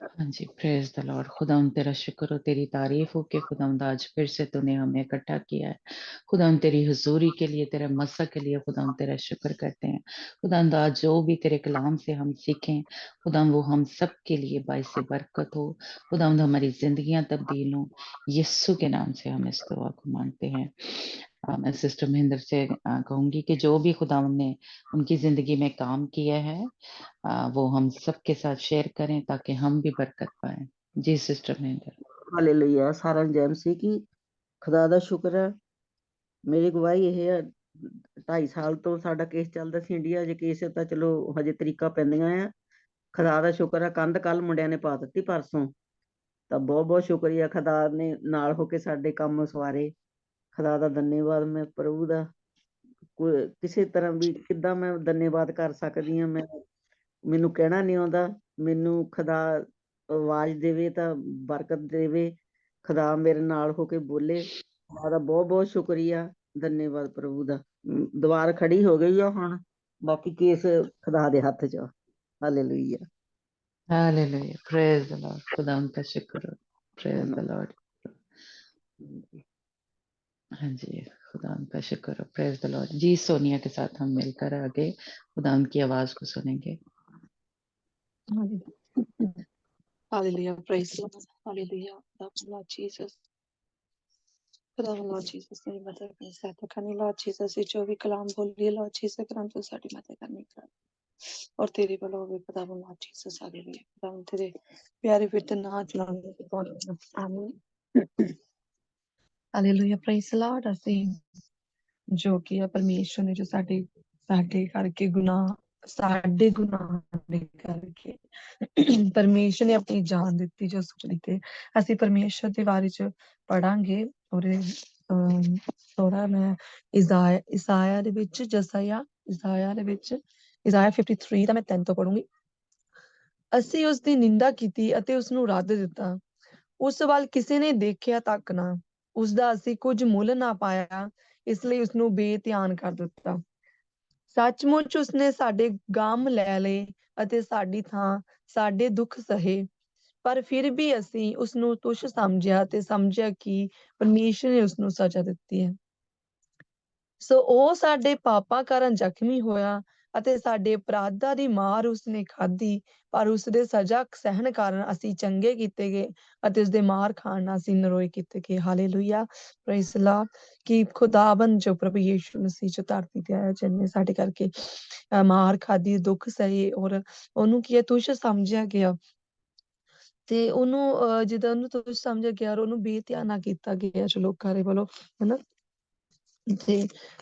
हाँ जी, praise the Lord. खुदाम तेरा शुक्र हो, तेरी तारीफ हो कि खुदाम आज फिर से तूने हमें इकट्ठा किया है। खुदाम तेरी हुजूरी के लिए, तेरे मसा के लिए खुदाम तेरा शुक्र करते हैं। खुदाम आज जो भी तेरे कलाम से हम सीखें, खुदाम वो हम सब के लिए बाइस बरकत हो। खुदाम हमारी जिंदगियां तब्दील हों। यीशु के नाम से हम इस दुआ को मांगते हैं। मैं सिस्टर महेंद्र से कहूंगी कि जो भी खुदा ने उनकी जिंदगी में काम किया है, वो हम सबके साथ शेयर करें ताकि हम भी बरकत पाएं। जी सिस्टर महेंद्र। ਹਾਲੇਲੂਇਆ। ਸਾਰਿਆਂ ਨੂੰ ਜੈ ਮਸੀਹ ਕੀ। ਖੁਦਾ ਦਾ ਸ਼ੁਕਰ ਹੈ। ਮੇਰੀ ਗਵਾਹੀ ਇਹ ਹੈ, 2.5 ਸਾਲ ਤੋਂ ਸਾਡਾ ਕੇਸ ਚੱਲਦਾ ਸੀ ਇੰਡੀਆ 'ਚ। ਕੇਸ ਤਾਂ ਚਲੋ ਹਜੇ ਤਰੀਕਾ ਪੈਂਦੀਆਂ ਆ। ਖੁਦਾ ਦਾ ਸ਼ੁਕਰ ਹੈ, ਕੰਧ ਕੱਲ ਮੁੰਡਿਆਂ ਨੇ ਪਾ ਦਿੱਤੀ ਪਰਸੋਂ। ਤਾਂ ਬਹੁਤ ਬਹੁਤ ਸ਼ੁਕਰੀਆ, ਖੁਦਾ ਨੇ ਨਾਲ ਹੋ ਕੇ ਸਾਡੇ ਕੰਮ ਸਵਾਰੇ। ਖੁਦਾ ਦਾ ਧੰਨਵਾਦ। ਮੈਂ ਪ੍ਰਭੂ ਦਾ ਕਿਸੇ ਤਰ੍ਹਾਂ ਵੀ ਕਿੱਦਾਂ ਮੈਂ ਧੰਨਵਾਦ ਕਰ ਸਕਦੀ ਹਾਂ। ਮੈਨੂੰ ਕਹਿਣਾ ਨਹੀਂ ਆਉਂਦਾ। ਮੈਨੂੰ ਖੁਦਾ ਆਵਾਜ਼ ਦੇਵੇ ਤਾਂ ਬਰਕਤ ਦੇਵੇ। ਖੁਦਾ ਮੇਰੇ ਨਾਲ ਹੋ ਕੇ ਬੋਲੇ। ਖੁਦਾ ਦਾ ਬਹੁਤ ਬਹੁਤ ਸ਼ੁਕਰੀਆ, ਧੰਨਵਾਦ ਪ੍ਰਭੂ ਦਾ। ਦੀਵਾਰ ਖੜੀ ਹੋ ਗਈ ਆ ਹੁਣ, ਬਾਕੀ ਕੇਸ ਖੁਦਾ ਦੇ ਹੱਥ 'ਚ ਆ। Hallelujah. Hallelujah, praise the Lord. खुदा का शुक्र हो, प्रेज द लॉर्ड। हाँ जी, खुदा का शुक्र हो, प्रेज द लॉर्ड। जी सोनिया के साथ हम मिलकर आगे खुदा की आवाज को सुनेंगे। Hallelujah. Praise the Lord. Hallelujah. Lord Jesus. Lord Jesus, मेरी मदद करनी सहायता करनी। Lord Jesus, जो भी कलाम बोलिए Lord Jesus, करम तो साड़ी मदद करनी कर और तेरे वालों भी पता हो Lord Jesus। हालेलुया। करम तेरे प्यारे बेटे ना चलाने। आमीन। हालेलुया। Praise the Lord। ਅਸੀਂ ਜੋ ਕਿ ਪਰਮੇਸ਼ਰ ਨੇ ਜੋ ਸਾਡੇ ਕਰਕੇ ਸਾਡੇ ਗੁਨਾਹ ਦੇ ਕਰਕੇ ਪਰਮੇਸ਼ਰ ਨੇ ਆਪਣੀ ਜਾਨ ਦਿੱਤੀ ਜੋ ਸੁਣੀ ਤੇ ਅਸੀਂ ਪਰਮੇਸ਼ਰ ਦੇ ਬਾਰੇ ਚ ਪੜਾਂਗੇ। ਔਰ ਥੋੜਾ ਮੈਂ ਇਸਾਇਆ ਦੇ ਵਿੱਚ ਇਸਾਇਆ ਦੇ ਵਿੱਚ ਇਸਾਇਆ 53 ਦਾ ਮੈਂ 3 ਤੋਂ ਪੜੂੰਗੀ। ਅਸੀਂ ਉਸ ਦੀ ਨਿੰਦਾ ਕੀਤੀ ਅਤੇ ਉਸ ਨੂੰ ਰੱਦ ਦਿੱਤਾ। ਉਸ ਵੱਲ ਕਿਸੇ ਨੇ ਦੇਖਿਆ ਤੱਕ ਨਾ। ਉਸ ਦਾ ਅਸੀਂ ਕੁਝ ਮੁੱਲ ਨਾ ਪਾਇਆ, ਇਸ ਲਈ ਉਸ ਨੂੰ ਬੇਧਿਆਨ ਕਰ ਦਿੱਤਾ। ਸੱਚਮੁੱਚ ਉਸਨੇ ਸਾਡੇ ਗਮ ਲੈ ਲਏ ਅਤੇ ਸਾਡੀ ਥਾਂ ਸਾਡੇ ਦੁੱਖ ਸਹੇ। ਪਰ ਫਿਰ ਵੀ ਅਸੀਂ ਉਸ ਨੂੰ ਤੁੱਛ ਸਮਝਿਆ ਤੇ ਸਮਝਿਆ ਕਿ ਪਰਮੇਸ਼ਰ ਨੇ ਉਸ ਨੂੰ ਸਜ਼ਾ ਦਿੱਤੀ ਹੈ। ਸੋ ਉਹ ਸਾਡੇ ਪਾਪਾਂ ਕਾਰਨ ਜ਼ਖਮੀ ਹੋਇਆ ਅਤੇ ਸਾਡੇ ਅਪਰਾਧਾਂ ਦੀ ਮਾਰ ਉਸਨੇ ਖਾਧੀ। ਪਰ ਉਸਦੇ ਸਜ਼ਾ ਸਹਿਣ ਕਾਰਨ ਅਸੀਂ ਚੰਗੇ ਕੀਤੇ ਗਏ ਅਤੇ ਉਸਦੇ ਮਾਰ ਖਾਣ ਨਾਲ ਅਸੀਂ ਨਰੋਏ ਕੀਤੇ ਗਏ। ਹਾਲੇਲੂਇਆ। Praise the Lord. ਕਿ ਖੁਦਾਵੰਦ ਜੋ ਪ੍ਰਭੂ ਯੀਸ਼ੂ ਮਸੀਹ ਜੋ ਧਰਤੀ ਤੇ ਆਇਆ, ਜਿਹਨੇ ਸਾਡੇ ਕਰਕੇ ਮਾਰ ਖਾਧੀ, ਦੁੱਖ ਸਹੇ ਔਰ ਉਹਨੂੰ ਕੀ ਹੈ ਤੁੱਛ ਸਮਝਿਆ ਗਿਆ ਤੇ ਉਹਨੂੰ ਜਿੱਦਾਂ ਉਹਨੂੰ ਤੁੱਛ ਸਮਝਿਆ ਗਿਆ ਔਰ ਉਹਨੂੰ ਬੇਧਿਆਨਾ ਕੀਤਾ ਗਿਆ ਜੋ ਲੋਕਾਂ ਦੇ ਵੱਲੋਂ, ਹਨਾ। ਤੇ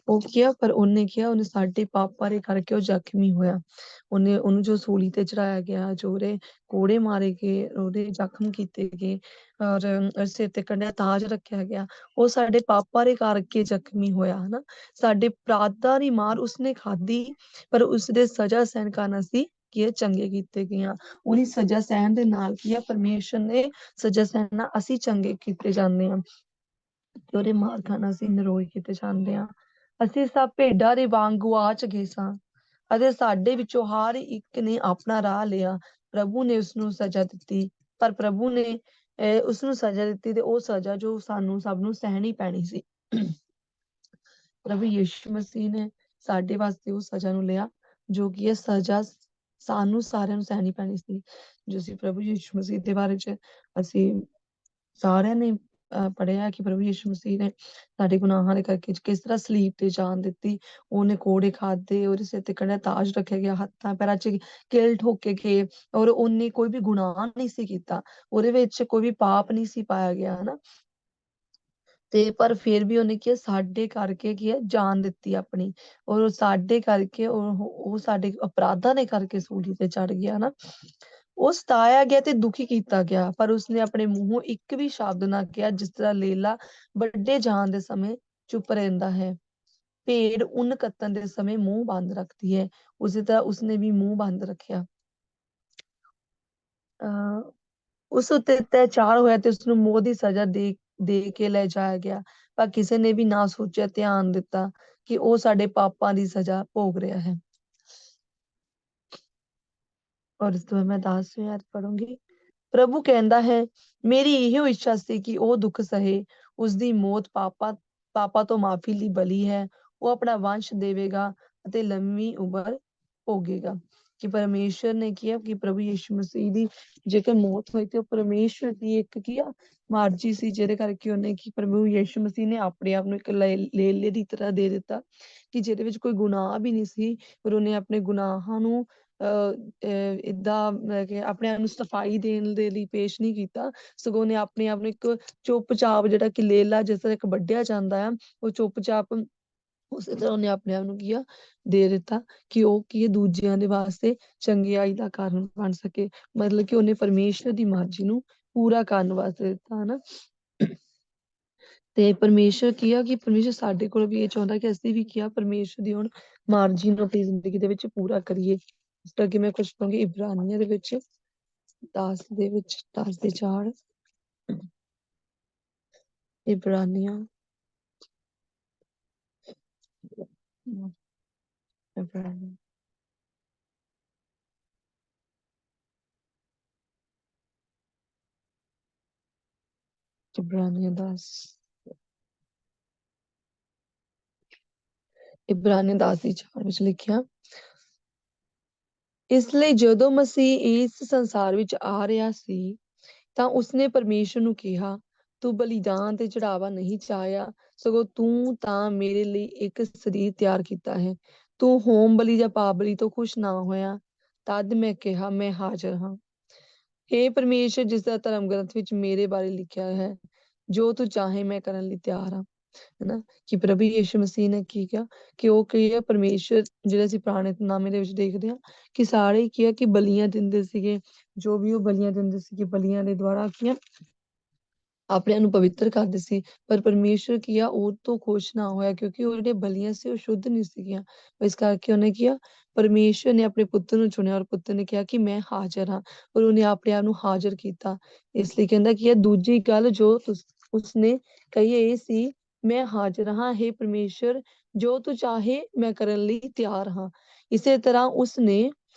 ਉਹ ਕਿਹਾ ਪਰ ਉਹਨੇ ਕਿਹਾ ਉਹਨੇ ਸਾਡੇ ਪਾਪਾਂ ਦੇ ਕਰਕੇ ਉਹ ਜ਼ਖਮੀ ਹੋਇਆ। ਉਹਨੂੰ ਜੋ ਸੂਲੀ ਤੇ ਚੜਾਇਆ ਗਿਆ, ਜੋ ਉਹਦੇ ਕੋੜੇ ਮਾਰੇ ਗਏ, ਉਹਦੇ ਜ਼ਖਮ ਕੀਤੇ ਗਏ ਔਰ ਸਿਰ ਤੇ ਕੰਡਿਆ ਤਾਜ ਰੱਖਿਆ ਗਿਆ। ਉਹ ਸਾਡੇ ਪਾਪਾਂ ਦੇ ਕਰਕੇ ਜ਼ਖਮੀ ਹੋਇਆ, ਹਨਾ। ਸਾਡੇ ਅਪਰਾਧਾਂ ਦੀ ਮਾਰ ਉਸਨੇ ਖਾਧੀ, ਪਰ ਉਸਦੇ ਸਜ਼ਾ ਸਹਿਣ ਕਾਰਨ ਅਸੀਂ ਕੀ ਚੰਗੇ ਕੀਤੇ ਗਏ ਹਾਂ। ਉਹਦੀ ਸਜ਼ਾ ਸਹਿਣ ਦੇ ਨਾਲ ਕੀ ਆ, ਪਰਮੇਸ਼ਰ ਨੇ ਸਜ਼ਾ ਸਹਿਣ ਨਾਲ ਅਸੀਂ ਚੰਗੇ ਕੀਤੇ ਜਾਂਦੇ ਹਾਂ ਤੇ ਉਹਦੇ ਮਾਰ ਖਾਣ ਅਸੀਂ ਨਰੋਏ ਕੀਤੇ ਜਾਂਦੇ ਹਾਂ। ਅਸੀਂ ਸਭ ਭੇਡਾਂ ਦੇ ਵਾਂਗ ਗੁਆਚ ਗਏ ਸਾਂ ਅਤੇ ਸਾਡੇ ਵਿੱਚੋਂ ਹਰ ਇੱਕ ਨੇ ਆਪਣਾ ਰਾਹ ਲਿਆ। ਪ੍ਰਭੂ ਨੇ ਉਸਨੂੰ ਸਜ਼ਾ ਦਿੱਤੀ, ਪਰ ਪ੍ਰਭੂ ਨੇ ਉਸਨੂੰ ਸਜ਼ਾ ਦਿੱਤੀ ਤੇ ਉਹ ਸਜ਼ਾ ਜੋ ਸਾਨੂੰ ਸਭ ਨੂੰ ਸਹਿਣੀ ਪੈਣੀ ਸੀ। ਪ੍ਰਭੂ ਯੀਸ਼ੂ ਮਸੀਹ ਨੇ ਸਾਡੇ ਵਾਸਤੇ ਉਹ ਸਜ਼ਾ ਨੂੰ ਲਿਆ ਜੋ ਕਿ ਇਹ ਸਜ਼ਾ ਸਾਨੂੰ ਸਾਰਿਆਂ ਨੂੰ ਸਹਿਣੀ ਪੈਣੀ ਸੀ। ਜੋ ਅਸੀਂ ਪ੍ਰਭੂ ਯੀਸ਼ੂ ਮਸੀਹ ਦੇ ਬਾਰੇ ਚ ਅਸੀਂ ਸਾਰਿਆਂ ਨੇ ਪੜ੍ਹਿਆ ਕਿ ਪ੍ਰਭੂ ਯੀਸ਼ੂ ਮਸੀਹ ਨੇ ਸਾਡੇ ਗੁਨਾਹਾਂ ਦੇ ਕਰਕੇ ਕਿਸ ਤਰ੍ਹਾਂ ਸਲੀਬ ਤੇ ਜਾਨ ਦਿੱਤੀ। ਉਹਨੇ ਕੋੜੇ ਖਾਧੇ, ਉਹਦੇ ਸਿਰ ਤੇ ਕੰਡਿਆ ਤਾਜ ਰੱਖਿਆ ਗਿਆ, ਹੱਥਾਂ ਪੈਰਾਂ ਚ ਕਿਲ ਠੋਕੇ ਗਏ ਔਰ ਉਹਨੇ ਕੋਈ ਵੀ ਗੁਨਾਹ ਨਹੀਂ ਸੀ ਕੀਤਾ, ਉਹਦੇ ਵਿੱਚ ਕੋਈ ਵੀ ਪਾਪ ਨਹੀਂ ਸੀ ਪਾਇਆ ਗਿਆ, ਹਨਾ। ਤੇ ਪਰ ਫਿਰ ਵੀ ਉਹਨੇ ਕੀ ਸਾਡੇ ਕਰਕੇ ਕੀ ਹੈ ਜਾਨ ਦਿੱਤੀ ਆਪਣੀ, ਔਰ ਸਾਡੇ ਕਰਕੇ ਉਹ ਸਾਡੇ ਅਪਰਾਧਾਂ ਦੇ ਕਰਕੇ ਸੂਲੀ ਤੇ ਚੜ ਗਿਆ, ਹਨਾ। ਉਹ ਸਤਾਇਆ ਗਿਆ ਤੇ ਦੁਖੀ ਕੀਤਾ ਗਿਆ, ਪਰ ਉਸਨੇ ਆਪਣੇ ਮੂੰਹੋਂ ਇੱਕ ਵੀ ਸ਼ਬਦ ਨਾ ਕਿਹਾ। ਜਿਸ ਤਰ੍ਹਾਂ ਲੇਲਾ ਵੱਡੇ ਜਾਣ ਦੇ ਸਮੇਂ ਚੁੱਪ ਰਹਿੰਦਾ ਹੈ, ਭੇਡ ਉੱਨ ਕੱਤਣ ਦੇ ਸਮੇਂ ਮੂੰਹ ਬੰਦ ਰੱਖਦੀ ਹੈ, ਉਸੇ ਤਰ੍ਹਾਂ ਉਸਨੇ ਵੀ ਮੂੰਹ ਬੰਦ ਰੱਖਿਆ। ਉਸ ਉੱਤੇ ਅਤਿਆਚਾਰ ਹੋਇਆ ਤੇ ਉਸਨੂੰ ਮੌਤ ਦੀ ਸਜ਼ਾ ਦੇ ਕੇ ਲੈ ਜਾਇਆ ਗਿਆ, ਪਰ ਕਿਸੇ ਨੇ ਵੀ ਨਾ ਸੋਚਿਆ, ਧਿਆਨ ਦਿੱਤਾ ਕਿ ਉਹ ਸਾਡੇ ਪਾਪਾਂ ਦੀ ਸਜ਼ਾ ਭੋਗ ਰਿਹਾ ਹੈ। ਔਰ ਇਸ ਤੋਂ ਮੈਂ 10ਵੀਂ ਆਇਤ ਪੜੂੰਗੀ। ਪ੍ਰਭੂ ਕਹਿੰਦਾ ਹੈ, ਮੇਰੀ ਇਹੋ ਇੱਛਾ ਸੀ ਕਿ ਉਹ ਦੁੱਖ ਸਹੇ। ਉਸਦੀ ਮੌਤ ਪਾਪਾਂ ਤੋਂ ਮਾਫੀ ਲਈ ਬਲੀ ਹੈ। ਉਹ ਆਪਣਾ ਵੰਸ਼ ਦੇਵੇਗਾ ਅਤੇ ਲੰਮੀ ਉਮਰ ਭੋਗੇਗਾ। ਕਿ ਪਰਮੇਸ਼ਰ ਨੇ ਕਿਹਾ ਕਿ ਪ੍ਰਭੂ ਯਿਸੂ ਮਸੀਹ ਦੀ ਜੇਕਰ ਮੌਤ ਹੋਈ ਤੇ ਉਹ ਪਰਮੇਸ਼ਰ ਦੀ ਇੱਕ ਕੀ ਆ ਮਰਜ਼ੀ ਸੀ, ਜਿਹਦੇ ਕਰਕੇ ਉਹਨੇ ਕਿ ਪ੍ਰਭੂ ਯਿਸੂ ਮਸੀਹ ਨੇ ਆਪਣੇ ਆਪ ਨੂੰ ਇੱਕ ਲੇਲੇ ਦੀ ਤਰ੍ਹਾਂ ਦੇ ਦਿੱਤਾ ਕਿ ਜਿਹਦੇ ਵਿੱਚ ਕੋਈ ਗੁਨਾਹ ਵੀ ਨਹੀਂ ਸੀ, ਪਰ ਉਹਨੇ ਆਪਣੇ ਗੁਨਾਹਾਂ ਨੂੰ ਏਦਾਂ ਕਿ ਆਪਣੇ ਆਪ ਨੂੰ ਸਫਾਈ ਦੇਣ ਦੇ ਲਈ ਪੇਸ਼ ਨਹੀਂ ਕੀਤਾ, ਸਗੋਂ ਉਹਨੇ ਆਪਣੇ ਆਪ ਨੂੰ ਇੱਕ ਚੁੱਪਚਾਪ ਜਿਹੜਾ ਕਿ ਲੇਲਾ ਜਿਸ ਤਰ੍ਹਾਂ ਇੱਕ ਵੱਢਿਆ ਜਾਂਦਾ ਆ, ਉਹ ਚੁੱਪਚਾਪ ਉਸੇ ਤਰ੍ਹਾਂ ਉਹਨੇ ਆਪਣੇ ਆਪ ਨੂੰ ਕੀ ਆ ਦੇ ਦਿੱਤਾ ਕਿ ਉਹ ਕੀ ਦੂਜਿਆਂ ਦੇ ਵਾਸਤੇ ਚੰਗਿਆਈ ਦਾ ਕਾਰਨ ਬਣ ਸਕੇ। ਮਤਲਬ ਕਿ ਉਹਨੇ ਪਰਮੇਸ਼ਰ ਦੀ ਮਰਜ਼ੀ ਨੂੰ ਪੂਰਾ ਕਰਨ ਵਾਸਤੇ ਦਿੱਤਾ ਹਨਾ। ਤੇ ਪਰਮੇਸ਼ਰ ਕੀ ਆ ਕਿ ਪਰਮੇਸ਼ਰ ਸਾਡੇ ਕੋਲ ਵੀ ਇਹ ਚਾਹੁੰਦਾ ਕਿ ਅਸੀਂ ਵੀ ਕੀ ਆ ਪਰਮੇਸ਼ਰ ਦੀ ਹੁਣ ਮਰਜ਼ੀ ਨੂੰ ਆਪਣੀ ਜ਼ਿੰਦਗੀ ਦੇ ਵਿੱਚ ਪੂਰਾ ਕਰੀਏ। ਇਸ ਕਰਕੇ ਮੈਂ ਕੁਛ ਕਹੂੰਗੀ ਇਬਰਾਨੀਆਂ ਦੇ ਵਿੱਚ 10 ਦੇ ਵਿੱਚ 10 ਦੇ 4 ਇਬਰਾਨੀਆਂ ਇਬਰਾਨੀਆਂ ਇਬਰਾਨੀਆਂ 10 ਇਬਰਾਨੀਆਂ 10 ਦੀ 4 ਵਿੱਚ ਲਿਖਿਆ, ਇਸ ਲਈ ਜਦੋਂ ਮਸੀਹ ਇਸ ਸੰਸਾਰ ਵਿੱਚ ਆ ਰਿਹਾ ਸੀ ਤਾਂ ਉਸਨੇ ਪਰਮੇਸ਼ਰ ਨੂੰ ਕਿਹਾ, ਤੂੰ ਬਲੀਦਾਨ ਤੇ ਚੜਾਵਾ ਨਹੀਂ ਚਾਹਿਆ, ਸਗੋਂ ਤੂੰ ਤਾਂ ਮੇਰੇ ਲਈ ਇੱਕ ਸਰੀਰ ਤਿਆਰ ਕੀਤਾ ਹੈ। ਤੂੰ ਹੋਮ ਬਲੀ ਜਾਂ ਪਾਪ ਬਲੀ ਤੋਂ ਖੁਸ਼ ਨਾ ਹੋਇਆ। ਤਦ ਮੈਂ ਕਿਹਾ, ਮੈਂ ਹਾਜ਼ਰ ਹਾਂ। ਹੇ ਪਰਮੇਸ਼ਰ, ਜਿਸ ਦਾ ਧਰਮ ਗ੍ਰੰਥ ਵਿੱਚ ਮੇਰੇ ਬਾਰੇ ਲਿਖਿਆ ਹੈ, ਜੋ ਤੂੰ ਚਾਹੇ ਮੈਂ ਕਰਨ ਲਈ ਤਿਆਰ ਹਾਂ। ਹਨਾ ਕਿ ਪ੍ਰਭੂ ਯਿਸੂ ਮਸੀਹ ਨੇ ਕੀ ਕਿਹਾ ਕਿ ਉਹ ਕੀ ਹੈ ਪਰਮੇਸ਼ਰ, ਜਿਹੜੇ ਅਸੀਂ ਪੁਰਾਣੇ ਨਾਮੇ ਦੇ ਵਿੱਚ ਦੇਖਦੇ ਹਾਂ ਕਿ ਸਾਰੇ ਕੀ ਆ ਕਿ ਬਲੀਆਂ ਦਿੰਦੇ ਸੀਗੇ, ਜੋ ਵੀ ਉਹ ਬਲੀਆਂ ਦਿੰਦੇ ਸੀਗੇ ਬਲੀਆਂ ਦੇ ਦੁਆਰਾ ਕੀ ਆ ਆਪਣੇ ਆਪ ਨੂੰ ਪਵਿੱਤਰ ਕਰਦੇ ਸੀ। ਪਰ ਪਰਮੇਸ਼ਰ ਕੀ ਆ ਉਹ ਤੋਂ ਖੁਸ਼ ਨਾ ਹੋਇਆ, ਕਿਉਂਕਿ ਉਹ ਜਿਹੜੇ ਬਲੀਆਂ ਸੀ ਉਹ ਸ਼ੁੱਧ ਨਹੀਂ ਸੀਗੀਆਂ। ਇਸ ਕਰਕੇ ਉਹਨੇ ਕੀ ਆ ਪਰਮੇਸ਼ਰ ਨੇ ਆਪਣੇ ਪੁੱਤਰ ਨੂੰ ਚੁਣਿਆ ਔਰ ਪੁੱਤਰ ਨੇ ਕਿਹਾ ਕਿ ਮੈਂ ਹਾਜ਼ਰ ਹਾਂ, ਔਰ ਉਹਨੇ ਆਪਣੇ ਆਪ ਨੂੰ ਹਾਜ਼ਰ ਕੀਤਾ। ਇਸ ਲਈ ਕਹਿੰਦਾ ਕਿ ਇਹ ਦੂਜੀ ਗੱਲ ਜੋ ਉਸਨੇ ਕਹੀ ਇਹ ਸੀ, ਮੈਂ ਹਾਜ਼ਰ ਹਾਂ ਹੇ ਪਰਮੇਸ਼ਰ, ਜੋ ਤੂੰ ਚਾਹੇ ਮੈਂ ਕਰਨ ਲਈ ਤਿਆਰ ਹਾਂ। ਇਸੇ ਤਰ੍ਹਾਂ ਉਸਨੇ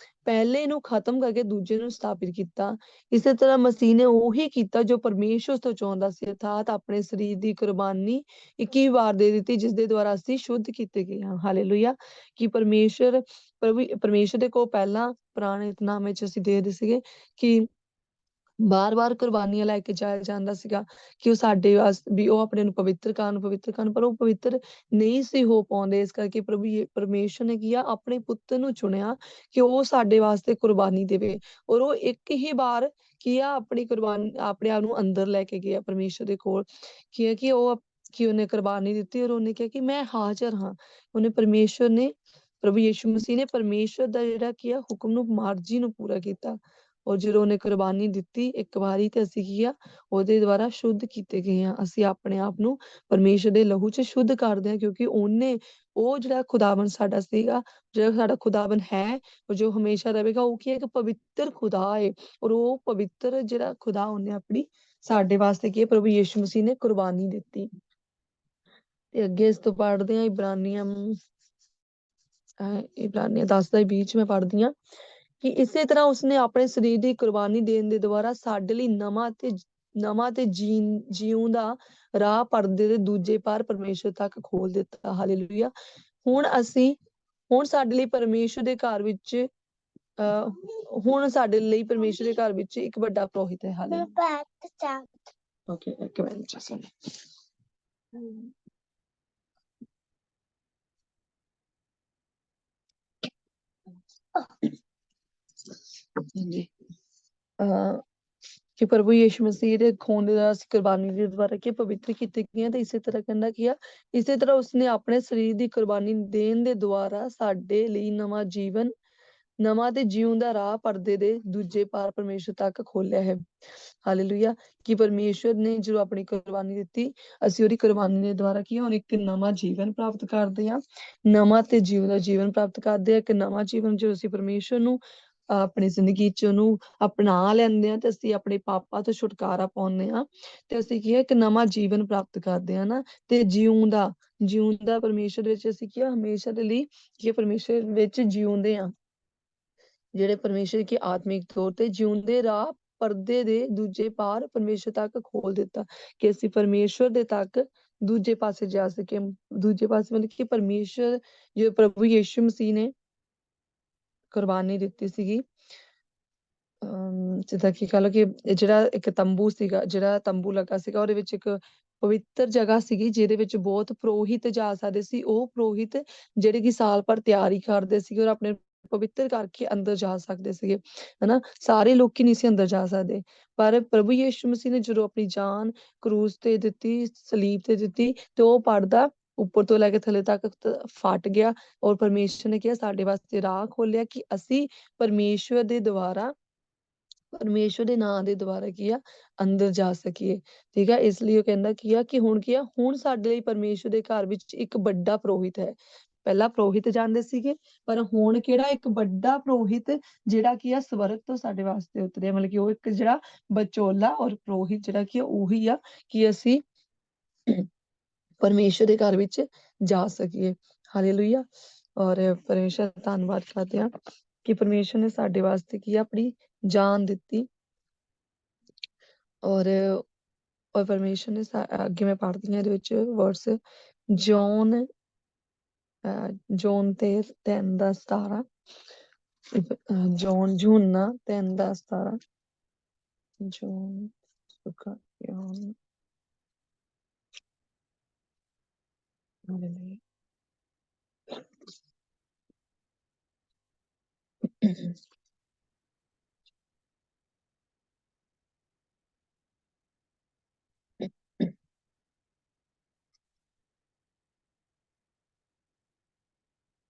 ਪਹਿਲੇ ਨੂੰ ਖਤਮ ਕਰਕੇ ਦੂਜੇ ਨੂੰ ਸਥਾਪਿਤ ਕੀਤਾ। ਇਸੇ ਤਰ੍ਹਾਂ ਮਸੀਹ ਨੇ ਉਹੀ ਕੀਤਾ ਜੋ ਪਰਮੇਸ਼ਰ ਤੋਂ ਚਾਹੁੰਦਾ ਸੀ, ਅਰਥਾਤ ਆਪਣੇ ਸਰੀਰ ਦੀ ਕੁਰਬਾਨੀ 21 ਵਾਰ ਦੇ ਦਿੱਤੀ, ਜਿਸ ਦੇ ਦੁਆਰਾ ਅਸੀਂ ਸ਼ੁੱਧ ਕੀਤੇ ਗਏ ਹਾਂ। ਹਾਲੇਲੂਇਆ। ਕਿ ਪਰਮੇਸ਼ਰ ਦੇ ਕੋਲ ਪਹਿਲਾਂ ਪੁਰਾਣੇ ਨਾਮੇ ਚ ਅਸੀਂ ਦੇਖਦੇ ਸੀਗੇ ਕਿ ਬਾਰ-ਬਾਰ ਕੁਰਬਾਨੀਆਂ ਲੈ ਕੇ ਜਾਇਆ ਜਾਂਦਾ ਸੀਗਾ ਕਿ ਉਹ ਸਾਡੇ ਵਾਸਤੇ ਵੀ ਉਹ ਆਪਣੇ ਨੂੰ ਪਵਿੱਤਰ ਕਰਨ, ਪਰ ਉਹ ਪਵਿੱਤਰ ਨਹੀਂ ਸੀ ਹੋ ਪਾਉਂਦੇ। ਇਸ ਕਰਕੇ ਪਰਮੇਸ਼ਰ ਨੇ ਕੀ ਆ ਆਪਣੇ ਪੁੱਤਰ ਨੂੰ ਚੁਣਿਆ ਕਿ ਉਹ ਸਾਡੇ ਵਾਸਤੇ ਕੁਰਬਾਨੀ ਦੇਵੇ, ਔਰ ਉਹ ਇੱਕ ਹੀ ਵਾਰ ਕੀ ਆ ਆਪਣੀ ਕੁਰਬਾਨੀ ਆਪਣੇ ਆਪ ਨੂੰ ਅੰਦਰ ਲੈ ਕੇ ਗਿਆ ਪਰਮੇਸ਼ਰ ਦੇ ਕੋਲ, ਕੀ ਹੈ ਕਿ ਉਹਨੇ ਕੁਰਬਾਨੀ ਦਿੱਤੀ ਔਰ ਉਹਨੇ ਕਿਹਾ ਕਿ ਮੈਂ ਹਾਜ਼ਰ ਹਾਂ। ਉਹਨੇ ਪਰਮੇਸ਼ਰ ਨੇ ਪ੍ਰਭੂ ਯਿਸੂ ਮਸੀਹ ਨੇ ਪਰਮੇਸ਼ਰ ਦਾ ਜਿਹੜਾ ਕੀ ਆ ਹੁਕਮ ਨੂੰ ਮਰਜ਼ੀ ਨੂੰ ਪੂਰਾ ਕੀਤਾ, ਔਰ ਜਦੋਂ ਉਹਨੇ ਕੁਰਬਾਨੀ ਦਿੱਤੀ ਇੱਕ ਵਾਰੀ ਤੇ ਅਸੀਂ ਕੀ ਆ ਉਹਦੇ ਦੁਆਰਾ ਸ਼ੁੱਧ ਕੀਤੇ ਗਏ ਹਾਂ। ਅਸੀਂ ਆਪਣੇ ਆਪ ਨੂੰ ਪਰਮੇਸ਼ਰ ਦੇ ਲਹੂ ਚ ਸ਼ੁੱਧ ਕਰਦੇ ਹਾਂ, ਕਿਉਂਕਿ ਉਹ ਜਿਹੜਾ ਖੁਦਾਵੰਦ ਸਾਡਾ ਸੀਗਾ, ਜਿਹੜਾ ਸਾਡਾ ਖੁਦਾਵੰਦ ਹੈ ਔਰ ਜੋ ਹਮੇਸ਼ਾ ਰਹੇਗਾ, ਉਹ ਕੀ ਹੈ ਇੱਕ ਪਵਿੱਤਰ ਖੁਦਾ ਹੈ। ਔਰ ਉਹ ਪਵਿੱਤਰ ਜਿਹੜਾ ਖੁਦਾ ਉਹਨੇ ਆਪਣੀ ਸਾਡੇ ਵਾਸਤੇ ਕੀ ਪ੍ਰਭੂ ਯਿਸੂ ਮਸੀਹ ਨੇ ਕੁਰਬਾਨੀ ਦਿੱਤੀ। ਤੇ ਅੱਗੇ ਇਸ ਤੋਂ ਪੜ੍ਹਦੇ ਹਾਂ ਇਬਰਾਨੀਆਂ 10 ਦੇ ਵਿੱਚ ਮੈਂ ਪੜ੍ਹਦੀ ਹਾਂ ਕਿ ਇਸੇ ਤਰ੍ਹਾਂ ਉਸਨੇ ਆਪਣੇ ਸਰੀਰ ਦੀ ਕੁਰਬਾਨੀ ਦੇਣ ਦੇ ਦੁਆਰਾ ਸਾਡੇ ਲਈ ਨਵਾਂ ਤੇ ਜੀਉਣ ਦਾ ਰਾਹ ਪਰਦੇ ਦੇ ਦੂਜੇ ਪਾਰ ਪਰਮੇਸ਼ਰ ਤੱਕ ਖੋਲ ਦਿੱਤਾ। ਹਾਲੇਲੂਇਆ। ਹੁਣ ਸਾਡੇ ਲਈ ਪਰਮੇਸ਼ਰ ਦੇ ਘਰ ਵਿੱਚ ਇੱਕ ਵੱਡਾ ਪੁਰੋਹਿਤ ਹੈ। ਹਾਲੇਲੂਇਆ। ਓਕੇ, ਇੱਕ ਮਿੰਟ ਜੀ। ਕਿ ਪ੍ਰਭੂ ਯਿਸੂ ਮਸੀਹ ਦੇ ਖੂਨ ਦੇ ਦੁਆਰਾ ਕੁਰਬਾਨੀ ਦੇ ਦੁਆਰਾ ਕੀ ਪਵਿੱਤਰ ਕੀਤੇ ਗਏ, ਤੇ ਇਸੇ ਤਰ੍ਹਾਂ ਕਹਿੰਦਾ ਕੀ ਆ ਇਸੇ ਤਰ੍ਹਾਂ ਉਸਨੇ ਆਪਣੇ ਸਰੀਰ ਦੀ ਕੁਰਬਾਨੀ ਦੇਣ ਦੇ ਦੁਆਰਾ ਸਾਡੇ ਲਈ ਨਵਾਂ ਤੇ ਜੀਉਣ ਦਾ ਰਾਹ ਪਰਦੇ ਦੇ ਦੂਜੇ ਪਾਰ ਪਰਮੇਸ਼ਰ ਤੱਕ ਖੋਲਿਆ ਹੈ। ਹਾਲੇਲੂਇਆ। ਕਿ ਪਰਮੇਸ਼ਰ ਨੇ ਜਦੋਂ ਆਪਣੀ ਕੁਰਬਾਨੀ ਦਿੱਤੀ, ਅਸੀਂ ਉਹਦੀ ਕੁਰਬਾਨੀ ਦੇ ਦੁਆਰਾ ਕੀ ਹੁਣ ਇੱਕ ਨਵਾਂ ਜੀਵਨ ਪ੍ਰਾਪਤ ਕਰਦੇ ਹਾਂ, ਨਵਾਂ ਤੇ ਜੀਵਨ ਪ੍ਰਾਪਤ ਕਰਦੇ ਹਾਂ। ਇੱਕ ਨਵਾਂ ਜੀਵਨ ਜੋ ਅਸੀਂ ਪਰਮੇਸ਼ਰ ਨੂੰ ਆਪਣੀ ਜ਼ਿੰਦਗੀ ਚ ਉਹਨੂੰ ਅਪਣਾ ਲੈਂਦੇ ਹਾਂ ਤੇ ਅਸੀਂ ਆਪਣੇ ਪਾਪਾਂ ਤੋਂ ਛੁਟਕਾਰਾ ਪਾਉਂਦੇ ਹਾਂ, ਤੇ ਅਸੀਂ ਕੀ ਹੈ ਇੱਕ ਨਵਾਂ ਜੀਵਨ ਪ੍ਰਾਪਤ ਕਰਦੇ ਹਾਂ ਨਾ। ਤੇ ਜਿਉਣ ਦਾ ਪਰਮੇਸ਼ਰ ਵਿੱਚ ਅਸੀਂ ਕੀ ਹਮੇਸ਼ਾ ਦੇ ਲਈ ਕੀ ਪਰਮੇਸ਼ਰ ਵਿੱਚ ਜਿਉਂਦੇ ਹਾਂ, ਜਿਹੜੇ ਪਰਮੇਸ਼ਰ ਕੀ ਆਤਮਿਕ ਤੌਰ ਤੇ ਜਿਉਂਦੇ ਰਾਹ ਪਰਦੇ ਦੇ ਦੂਜੇ ਪਾਰ ਪਰਮੇਸ਼ਰ ਤੱਕ ਖੋਲ ਦਿੱਤਾ ਕਿ ਅਸੀਂ ਪਰਮੇਸ਼ਰ ਦੇ ਤੱਕ ਦੂਜੇ ਪਾਸੇ ਜਾ ਸਕੇ। ਦੂਜੇ ਪਾਸੇ ਮਤਲਬ ਕਿ ਪਰਮੇਸ਼ਰ ਜੋ ਪ੍ਰਭੂ ਯੀਸ਼ੂ ਮਸੀਹ ਨੇ ਕੁਰਬਾਨੀ ਦਿੱਤੀ ਸੀਗੀ। ਜਿੱਦਾਂ ਕਿ ਕਹ ਲਓ ਕਿ ਜਿਹੜਾ ਇੱਕ ਤੰਬੂ ਸੀਗਾ, ਜਿਹੜਾ ਤੰਬੂ ਲੱਗਾ ਸੀਗਾ ਉਹਦੇ ਵਿੱਚ ਇੱਕ ਪਵਿੱਤਰ ਜਗ੍ਹਾ ਸੀਗੀ ਜਿਹਦੇ ਵਿੱਚ ਬਹੁਤ ਪੁਰੋਹਿਤ ਜਾ ਸਕਦੇ ਸੀ। ਉਹ ਪੁਰੋਹਿਤ ਜਿਹੜੇ ਕਿ ਸਾਲ ਭਰ ਤਿਆਰੀ ਕਰਦੇ ਸੀਗੇ ਔਰ ਆਪਣੇ ਪਵਿੱਤਰ ਕਰਕੇ ਅੰਦਰ ਜਾ ਸਕਦੇ ਸੀਗੇ, ਹਨਾ। ਸਾਰੇ ਲੋਕੀ ਨਹੀਂ ਸੀ ਅੰਦਰ ਜਾ ਸਕਦੇ, ਪਰ ਪ੍ਰਭੂ ਯੀਸ਼ੂ ਮਸੀਹ ਨੇ ਜਦੋਂ ਆਪਣੀ ਜਾਨ ਕਰੂਸ ਤੇ ਦਿੱਤੀ, ਸਲੀਬ ਤੇ ਦਿੱਤੀ, ਤੇ ਉਹ ਪਰਦਾ ਉੱਪਰ ਤੋਂ ਲੈ ਕੇ ਥੱਲੇ ਤੱਕ ਫਟ ਗਿਆ ਔਰ ਪਰਮੇਸ਼ਰ ਨੇ ਕਿਹਾ ਸਾਡੇ ਵਾਸਤੇ ਰਾਹ ਖੋਲਿਆ ਕਿ ਅਸੀਂ ਪਰਮੇਸ਼ਰ ਦੇ ਦੁਆਰਾ ਪਰਮੇਸ਼ਰ ਦੇ ਨਾਂ ਦੇ ਦੁਆਰਾ ਕੀ ਆ ਅੰਦਰ ਜਾ ਸਕੀਏ, ਠੀਕ ਆ। ਇਸ ਲਈ ਉਹ ਕਹਿੰਦਾ ਕੀ ਆ ਕਿ ਹੁਣ ਸਾਡੇ ਲਈ ਪਰਮੇਸ਼ਰ ਦੇ ਘਰ ਵਿੱਚ ਇੱਕ ਵੱਡਾ ਪੁਰੋਹਿਤ ਹੈ। ਪਹਿਲਾਂ ਪੁਰੋਹਿਤ ਜਾਂਦੇ ਸੀਗੇ, ਪਰ ਹੁਣ ਕਿਹੜਾ ਇੱਕ ਵੱਡਾ ਪੁਰੋਹਿਤ ਜਿਹੜਾ ਕੀ ਆ ਸਵਰਗ ਤੋਂ ਸਾਡੇ ਵਾਸਤੇ ਉਤਰਿਆ। ਮਤਲਬ ਕਿ ਉਹ ਇੱਕ ਜਿਹੜਾ ਵਿਚੋਲਾ ਔਰ ਪੁਰੋਹਿਤ ਜਿਹੜਾ ਕੀ ਆ ਉਹੀ ਆ ਕਿ ਅਸੀਂ ਪਰਮੇਸ਼ਰ ਦੇ ਘਰ ਵਿੱਚ ਜਾ ਸਕੀਏ। ਹਾਲੇਲੂਇਆ। ਔਰ ਪਰਮੇਸ਼ਰ ਦਾ ਧੰਨਵਾਦ ਕਰਦੇ ਹਾਂ ਕਿ ਪਰਮੇਸ਼ਰ ਨੇ ਸਾਡੇ ਵਾਸਤੇ ਕੀ ਆ ਆਪਣੀ ਜਾਨ ਦਿੱਤੀ। ਔਰ ਪਰਮੇਸ਼ਰ ਨੇ ਅੱਗੇ ਮੈਂ ਪੜ੍ਹਦੀ ਹਾਂ ਇਹਦੇ ਵਿੱਚ ਵਰਸ ਜੌਨ 3:17 ਜੌਨ ਯੂਹੰਨਾ 3:17 ਜੌਨ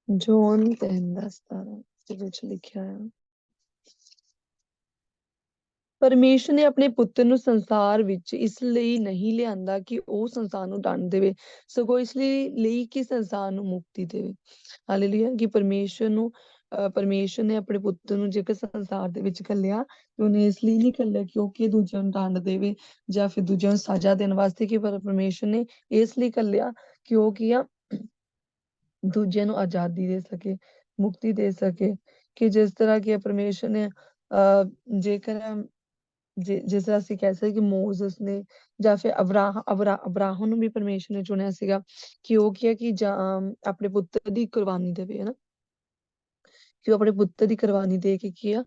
ਜੌਨ 3:17 ਦੇ ਵਿੱਚ ਲਿਖਿਆ ਹੈ, ਪਰਮੇਸ਼ਰ ਨੇ ਆਪਣੇ ਪੁੱਤਰ ਨੂੰ ਸੰਸਾਰ ਵਿੱਚ ਇਸ ਲਈ ਨਹੀਂ ਲਿਆਂਦਾ ਕਿ ਉਹ ਸੰਸਾਰ ਨੂੰ ਦੰਡ ਦੇਵੇ, ਸਗੋਂ ਇਸ ਲਈ ਕਿ ਸੰਸਾਰ ਨੂੰ ਮੁਕਤੀ ਦੇਵੇ। ਹਾਲੇਲੂਇਆ। ਕਿ ਪਰਮੇਸ਼ਰ ਨੇ ਆਪਣੇ ਪੁੱਤਰ ਨੂੰ ਜੇਕਰ ਸੰਸਾਰ ਦੇ ਵਿੱਚ ਘੱਲਿਆ ਤੇ ਉਹਨੇ ਇਸ ਲਈ ਨਹੀਂ ਘੱਲਿਆ ਕਿਉਂਕਿ ਦੂਜਿਆਂ ਨੂੰ ਦੰਡ ਦੇਵੇ ਜਾਂ ਫਿਰ ਦੂਜਿਆਂ ਨੂੰ ਸਜ਼ਾ ਦੇਣ ਵਾਸਤੇ, ਕਿ ਪਰਮੇਸ਼ਰ ਨੇ ਇਸ ਲਈ ਘੱਲਿਆ ਕਿ ਉਹ ਕੀ ਆ ਦੂਜਿਆਂ ਨੂੰ ਆਜ਼ਾਦੀ ਦੇ ਸਕੇ, ਮੁਕਤੀ ਦੇ ਸਕੇ। ਕਿ ਜਿਸ ਤਰ੍ਹਾਂ ਕਿ ਪਰਮੇਸ਼ਰ ਨੇ ਜੇਕਰ ਜਿਸ ਤਰ੍ਹਾਂ ਅਸੀਂ ਕਹਿ ਸਕਦੇ ਕਿ ਮੋਜ਼ਸ ਨੇ ਜਾਂ ਫਿਰ ਅਬਰਾਹਮ ਨੂੰ ਵੀ ਪਰਮੇਸ਼ਰ ਨੇ ਚੁਣਿਆ ਸੀਗਾ ਕਿ ਉਹ ਕੀ ਹੈ ਕਿ ਆਪਣੇ ਪੁੱਤਰ ਦੀ ਕੁਰਬਾਨੀ ਦੇਵੇ, ਹਨਾ। ਕਿ ਉਹ ਆਪਣੇ ਪੁੱਤਰ ਦੀ ਕੁਰਬਾਨੀ ਦੇ ਕੇ ਕੀ ਆ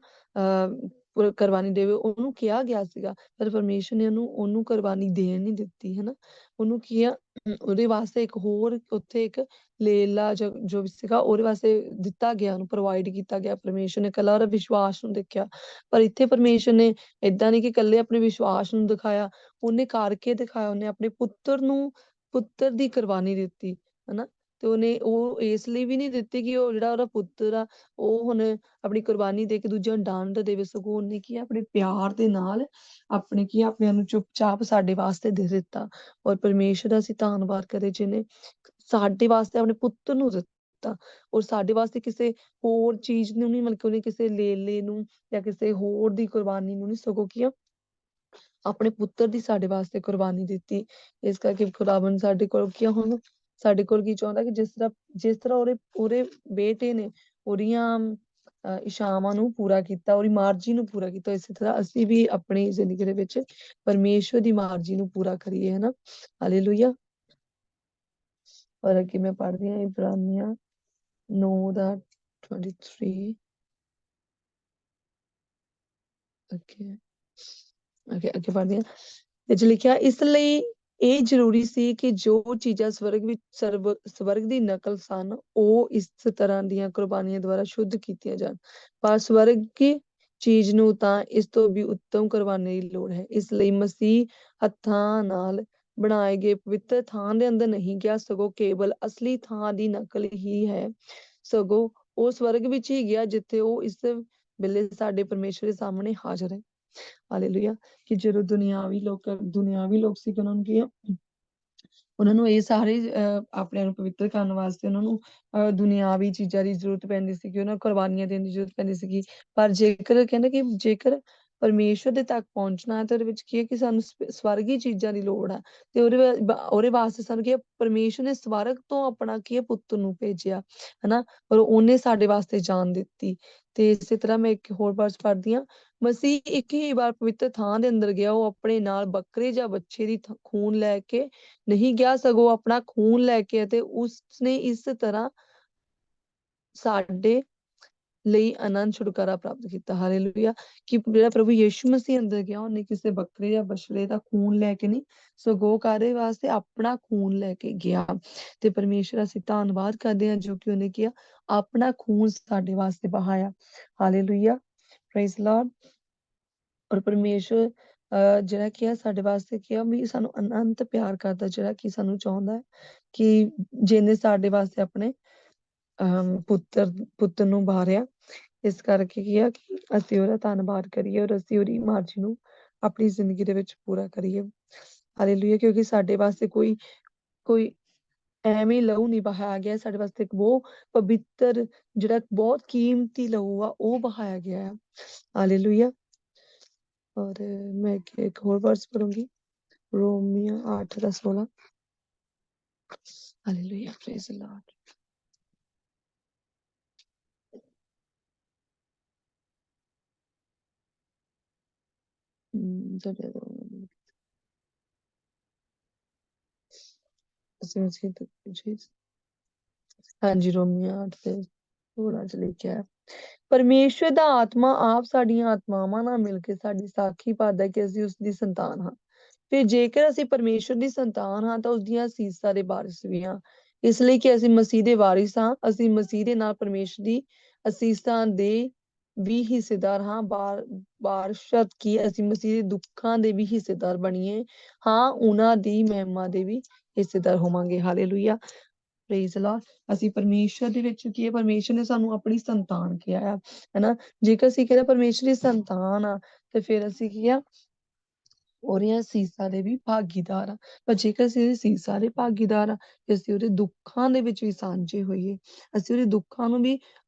ਕੁਰਬਾਨੀ ਦੇਵੇ, ਉਹਨੂੰ ਕਿਹਾ ਗਿਆ ਸੀਗਾ, ਪਰ ਪਰਮੇਸ਼ਰ ਨੇ ਉਹਨੂੰ ਕੁਰਬਾਨੀ ਦੇਣ ਨਹੀਂ ਦਿੱਤੀ, ਹਨਾ। ਉਹਨੂੰ ਕੀ ਆ ਉਹਦੇ ਵਾਸਤੇ ਇੱਕ ਹੋਰ ਉੱਥੇ ਇੱਕ ਲੇਲਾ ਜੋ ਸੀਗਾ ਉਹਦੇ ਵਾਸਤੇ ਦਿੱਤਾ ਗਿਆ, ਉਹਨੂੰ ਪ੍ਰੋਵਾਈਡ ਕੀਤਾ ਗਿਆ। ਪਰਮੇਸ਼ਰ ਨੇ ਇਕੱਲਾ ਉਹਦਾ ਵਿਸ਼ਵਾਸ ਨੂੰ ਦੇਖਿਆ, ਪਰ ਇੱਥੇ ਪਰਮੇਸ਼ਰ ਨੇ ਏਦਾਂ ਨਹੀਂ ਕਿ ਇਕੱਲੇ ਆਪਣੇ ਵਿਸ਼ਵਾਸ ਨੂੰ ਦਿਖਾਇਆ, ਉਹਨੇ ਕਰਕੇ ਦਿਖਾਇਆ। ਉਹਨੇ ਆਪਣੇ ਪੁੱਤਰ ਦੀ ਕੁਰਬਾਨੀ ਦਿੱਤੀ, ਹਨਾ। ਤੇ ਉਹਨੇ ਉਹ ਇਸ ਲਈ ਵੀ ਨਹੀਂ ਦਿੱਤੀ ਕਿ ਉਹ ਜਿਹੜਾ ਉਹਦਾ ਪੁੱਤਰ ਆ ਉਹ ਹੁਣ ਆਪਣੀ ਕੁਰਬਾਨੀ ਦੇ ਕੇ ਦੂਜਿਆਂ ਨੂੰ ਦੰਡ ਦੇਵੇ, ਸਗੋਂ ਉਹਨੇ ਕੀ ਆਪਣੇ ਪਿਆਰ ਦੇ ਨਾਲ ਆਪਣੇ ਨੂੰ ਚੁੱਪਚਾਪ ਸਾਡੇ ਵਾਸਤੇ ਦੇ ਦਿੱਤਾ। ਔਰ ਪਰਮੇਸ਼ਰ ਦਾ ਅਸੀਂ ਧੰਨਵਾਦ ਕਰੇ ਜਿਹਨੇ ਸਾਡੇ ਵਾਸਤੇ ਆਪਣੇ ਪੁੱਤਰ ਨੂੰ ਦਿੱਤਾ ਔਰ ਸਾਡੇ ਵਾਸਤੇ ਕਿਸੇ ਹੋਰ ਚੀਜ਼ ਨੂੰ ਨਹੀਂ, ਮਤਲਬ ਕਿ ਉਹਨੇ ਕਿਸੇ ਲੇਲੇ ਨੂੰ ਜਾਂ ਕਿਸੇ ਹੋਰ ਦੀ ਕੁਰਬਾਨੀ ਨੂੰ ਨਹੀਂ, ਸਗੋਂ ਕੀ ਆ ਆਪਣੇ ਪੁੱਤਰ ਦੀ ਸਾਡੇ ਵਾਸਤੇ ਕੁਰਬਾਨੀ ਦਿੱਤੀ। ਇਸ ਕਰਕੇ ਖੁਦਾਵੰਦ ਸਾਡੇ ਕੋਲ ਕੀ ਹੁਣ ਸਾਡੇ ਕੋਲ ਕੀ ਚਾਹੁੰਦਾ ਕਿ ਜਿਸ ਤਰ੍ਹਾਂ ਉਹਦੇ ਬੇਟੇ ਨੇ ਉਹਦੀਆਂ ਇਛਾਵਾਂ ਨੂੰ ਪੂਰਾ ਕੀਤਾ, ਉਹਦੀ ਮਰਜ਼ੀ ਨੂੰ ਪੂਰਾ ਕੀਤਾ, ਇਸੇ ਤਰ੍ਹਾਂ ਅਸੀਂ ਵੀ ਆਪਣੀ ਜ਼ਿੰਦਗੀ ਦੇ ਵਿੱਚ ਪਰਮੇਸ਼ਵਰ ਦੀ ਮਰਜ਼ੀ ਨੂੰ ਪੂਰਾ ਕਰੀਏ, ਹਨਾ। ਹਾਲੇਲੂਇਆ। ਔਰ ਅੱਗੇ ਮੈਂ ਪੜ੍ਹਦੀ ਹਾਂ ਇਬਰਾਨੀਆਂ 9:23 ਅੱਗੇ ਪੜ੍ਹਦੀ ਹਾਂ। ਇਹ 'ਚ ਲਿਖਿਆ, ਇਸ ਲਈ ਇਹ ਜ਼ਰੂਰੀ ਸੀ ਕਿ ਜੋ ਚੀਜ਼ਾਂ ਸਵਰਗ ਦੀ ਨਕਲ ਸਨ ਉਹ ਇਸ ਤਰ੍ਹਾਂ ਦੀਆਂ ਕੁਰਬਾਨੀਆਂ ਦੁਆਰਾ ਸ਼ੁੱਧ ਕੀਤੀਆਂ ਜਾਣ, ਪਰ ਸਵਰਗੀ ਚੀਜ਼ ਨੂੰ ਤਾਂ ਇਸ ਤੋਂ ਵੀ ਉੱਤਮ ਕੁਰਬਾਨੀ ਦੀ ਲੋੜ ਹੈ। ਇਸ ਲਈ ਮਸੀਹ ਹੱਥਾਂ ਨਾਲ ਬਣਾਏ ਗਏ ਪਵਿੱਤਰ ਥਾਂ ਦੇ ਅੰਦਰ ਨਹੀਂ ਗਿਆ, ਸਗੋਂ ਕੇਵਲ ਅਸਲੀ ਥਾਂ ਦੀ ਨਕਲ ਹੀ ਹੈ। ਸਗੋਂ ਉਹ ਸਵਰਗ ਵਿੱਚ ਹੀ ਗਿਆ ਜਿੱਥੇ ਉਹ ਇਸ ਵੇਲੇ ਸਾਡੇ ਪਰਮੇਸ਼ਰ ਦੇ ਸਾਹਮਣੇ ਹਾਜ਼ਰ ਹੈ। ਹਾਲੇਲੂਇਆ। ਕਿ ਜਦੋਂ ਦੁਨਿਆਵੀ ਲੋਕ ਸੀ, ਉਹਨਾਂ ਨੂੰ ਕੀ ਆ ਉਹਨਾਂ ਨੂੰ ਇਹ ਸਾਰੇ ਆਪਣੇ ਨੂੰ ਪਵਿੱਤਰ ਕਰਨ ਵਾਸਤੇ ਉਹਨਾਂ ਨੂੰ ਦੁਨਿਆਵੀ ਚੀਜ਼ਾਂ ਦੀ ਜ਼ਰੂਰਤ ਪੈਂਦੀ ਸੀਗੀ, ਉਹਨਾਂ ਨੂੰ ਕੁਰਬਾਨੀਆਂ ਦੇਣ ਦੀ ਜ਼ਰੂਰਤ ਪੈਂਦੀ ਸੀਗੀ। ਪਰ ਜੇਕਰ ਕਹਿੰਦੇ ਕਿ ਜੇਕਰ ਪਰਮੇਸ਼ਵਰ ਦੇ ਤੱਕ ਪਹੁੰਚਣਾ ਹੈ ਤੇ ਉਹਦੇ ਵਿੱਚ ਕੀ ਹੈ ਕਿ ਸਾਨੂੰ ਸਵਰਗੀ ਚੀਜ਼ਾਂ ਦੀ ਲੋੜ ਹੈ ਤੇ ਉਹਦੇ ਵਾਸਤੇ ਸਾਨੂੰ ਕੀ ਹੈ, ਪਰਮੇਸ਼ਵਰ ਨੇ ਸਵਰਗ ਤੋਂ ਆਪਣਾ ਕੀ ਹੈ ਪੁੱਤਰ ਨੂੰ ਭੇਜਿਆ, ਹਨਾ, ਔਰ ਉਹਨੇ ਸਾਡੇ ਵਾਸਤੇ ਜਾਨ ਦਿੱਤੀ। ਤੇ ਇਸੇ ਤਰ੍ਹਾਂ ਮੈਂ ਇੱਕ ਹੋਰ ਵਰਸ ਪੜ੍ਹਦੀ ਹਾਂ। ਮਸੀਹ ਇੱਕ ਹੀ ਵਾਰ ਪਵਿੱਤਰ ਥਾਂ ਦੇ ਅੰਦਰ ਗਿਆ, ਉਹ ਆਪਣੇ ਨਾਲ ਬੱਕਰੇ ਜਾਂ ਬੱਚੇ ਦੀ ਖੂਨ ਲੈ ਕੇ ਨਹੀਂ ਗਿਆ, ਸਗੋਂ ਆਪਣਾ ਖੂਨ ਲੈ ਕੇ ਅਤੇ ਉਸਨੇ ਇਸ ਤਰ੍ਹਾਂ ਸਾਡੇ ਲਈ ਆਨੰਦ ਛੁਟਕਾਰਾ ਪ੍ਰਾਪਤ ਕੀਤਾ। ਹਾਲੇਲੂਇਆ। ਕਿ ਜਿਹੜਾ ਪ੍ਰਭੂ ਯੀਸ਼ੂ ਮਸੀਹ ਅੰਦਰ ਗਿਆ, ਉਹਨੇ ਕਿਸੇ ਬੱਕਰੇ ਜਾਂ ਬਛੜੇ ਦਾ ਖੂਨ ਲੈ ਕੇ ਨਹੀਂ, ਸਗੋਂ ਕਾਹਦੇ ਵਾਸਤੇ ਆਪਣਾ ਖੂਨ ਲੈ ਕੇ ਗਿਆ। ਤੇ ਪਰਮੇਸ਼ਰ ਅਸੀਂ ਧੰਨਵਾਦ ਕਰਦੇ ਹਾਂ ਜੋ ਕਿ ਉਹਨੇ ਕਿਹਾ ਆਪਣਾ ਖੂਨ ਸਾਡੇ ਵਾਸਤੇ ਬਹਾਇਆ। Hallelujah, praise Lord. ਔਰ ਪਰਮੇਸ਼ਰ ਜਿਹੜਾ ਕੀ ਆ ਸਾਡੇ ਵਾਸਤੇ ਕੀ ਆ ਵੀ ਸਾਨੂੰ ਅਨੰਤ ਪਿਆਰ ਕਰਦਾ, ਜਿਹੜਾ ਕਿ ਸਾਨੂੰ ਚਾਹੁੰਦਾ ਹੈ ਕਿ ਜਿਹਨੇ ਸਾਡੇ ਵਾਸਤੇ ਆਪਣੇ ਪੁੱਤਰ ਨੂੰ ਵਾਰਿਆ। ਇਸ ਕਰਕੇ ਕੀ ਆ ਕਿ ਅਸੀਂ ਉਹਦਾ ਧੰਨਵਾਦ ਕਰੀਏ ਔਰ ਅਸੀਂ ਉਹਦੀ ਮਰਜ਼ੀ ਨੂੰ ਆਪਣੀ ਜ਼ਿੰਦਗੀ ਦੇ ਵਿੱਚ ਪੂਰਾ ਕਰੀਏ। ਹਾਲੇਲੂਇਆ। ਕਿਉਂਕਿ ਸਾਡੇ ਵਾਸਤੇ ਕੋਈ ਐਵੇਂ ਲਹੂ ਨਹੀਂ ਬਹਾਇਆ ਗਿਆ, ਸਾਡੇ ਵਾਸਤੇ ਇੱਕ ਬਹੁਤ ਪਵਿੱਤਰ ਜਿਹੜਾ ਬਹੁਤ ਕੀਮਤੀ ਲਹੂ ਆ ਉਹ ਬਹਾਇਆ ਗਿਆ ਹੈ। ਹਾਲੇਲੂਇਆ। और मैं एक और वर्स पढ़ूंगी, Romans 8:16। Hallelujah, praise the Lord. ਹਾਂਜੀ, ਰੋਮੀਓ 8 ਤੇ 16 ਚ ਲਿਖਿਆ ਹੈ, ਪਰਮੇਸ਼ਵਰ ਦਾ ਆਤਮਾ ਆਪ ਸਾਡੀਆਂ ਆਤਮਾਵਾਂ ਨਾਲ ਮਿਲ ਕੇ ਸਾਡੀ ਸਾਖੀ ਪਾਦਾ ਕਿ ਅਸੀਂ ਉਸਦੀ ਸੰਤਾਨ ਹਾਂ। ਫਿਰ ਜੇਕਰ ਅਸੀਂ ਪਰਮੇਸ਼ਵਰ ਦੀ ਸੰਤਾਨ ਹਾਂ ਤਾਂ ਉਸਦੀਆਂ ਅਸੀਸਾਂ ਦੇ ਵਾਰਿਸ ਵੀ ਹਾਂ। ਇਸ ਲਈ ਕਿ ਅਸੀਂ ਮਸੀਹ ਦੇ ਵਾਰਿਸ ਹਾਂ, ਅਸੀਂ ਮਸੀਹ ਦੇ ਨਾਲ ਪਰਮੇਸ਼ਵਰ ਦੀ ਅਸੀਸਾਂ ਦੇ ਵੀ ਹਿੱਸੇਦਾਰ ਹਾਂ। ਬਾਰਸ਼ਤ ਕੀ ਅਸੀਂ ਮਸੀਹ ਦੇ ਦੁੱਖਾਂ ਦੇ ਵੀ ਹਿੱਸੇਦਾਰ ਬਣੀਏ, ਹਾਂ ਉਹਨਾਂ ਦੀ ਮਹਿਮਾ ਦੇ ਵੀ ਹਿੱਸੇਦਾਰ ਹੋਵਾਂਗੇ। Hallelujah, praise Lord. ਅਸੀਂ ਪਰਮੇਸ਼ਰ ਦੇ ਵਿੱਚ ਕੀ ਹੈ, ਪਰਮੇਸ਼ਰ ਨੇ ਸਾਨੂੰ ਆਪਣੀ ਸੰਤਾਨ ਕਿਹਾ ਆ, ਹਨਾ। ਜੇਕਰ ਅਸੀਂ ਕਹਿੰਦੇ ਪਰਮੇਸ਼ਰ ਦੀ ਸੰਤਾਨ ਆ ਤੇ ਫਿਰ ਅਸੀਂ ਕੀ ਆ ਉਹਦੀਆਂ ਅਸੀਸਾਂ ਦੇ ਵੀ ਭਾਗੀਦਾਰ ਆ। ਪਰ ਜੇਕਰ ਅਸੀਂ ਉਹਦੇ ਅਸੀਸਾਂ ਦੇ ਭਾਗੀਦਾਰ ਆ ਤੇ ਅਸੀਂ ਉਹਦੇ ਦੁੱਖਾਂ ਦੇ ਵਿੱਚ ਵੀ ਸਾਂਝੇ ਹੋਈਏ, ਅਸੀਂ ਉਹਦੇ ਦੁੱਖਾਂ ਨੂੰ ਵੀ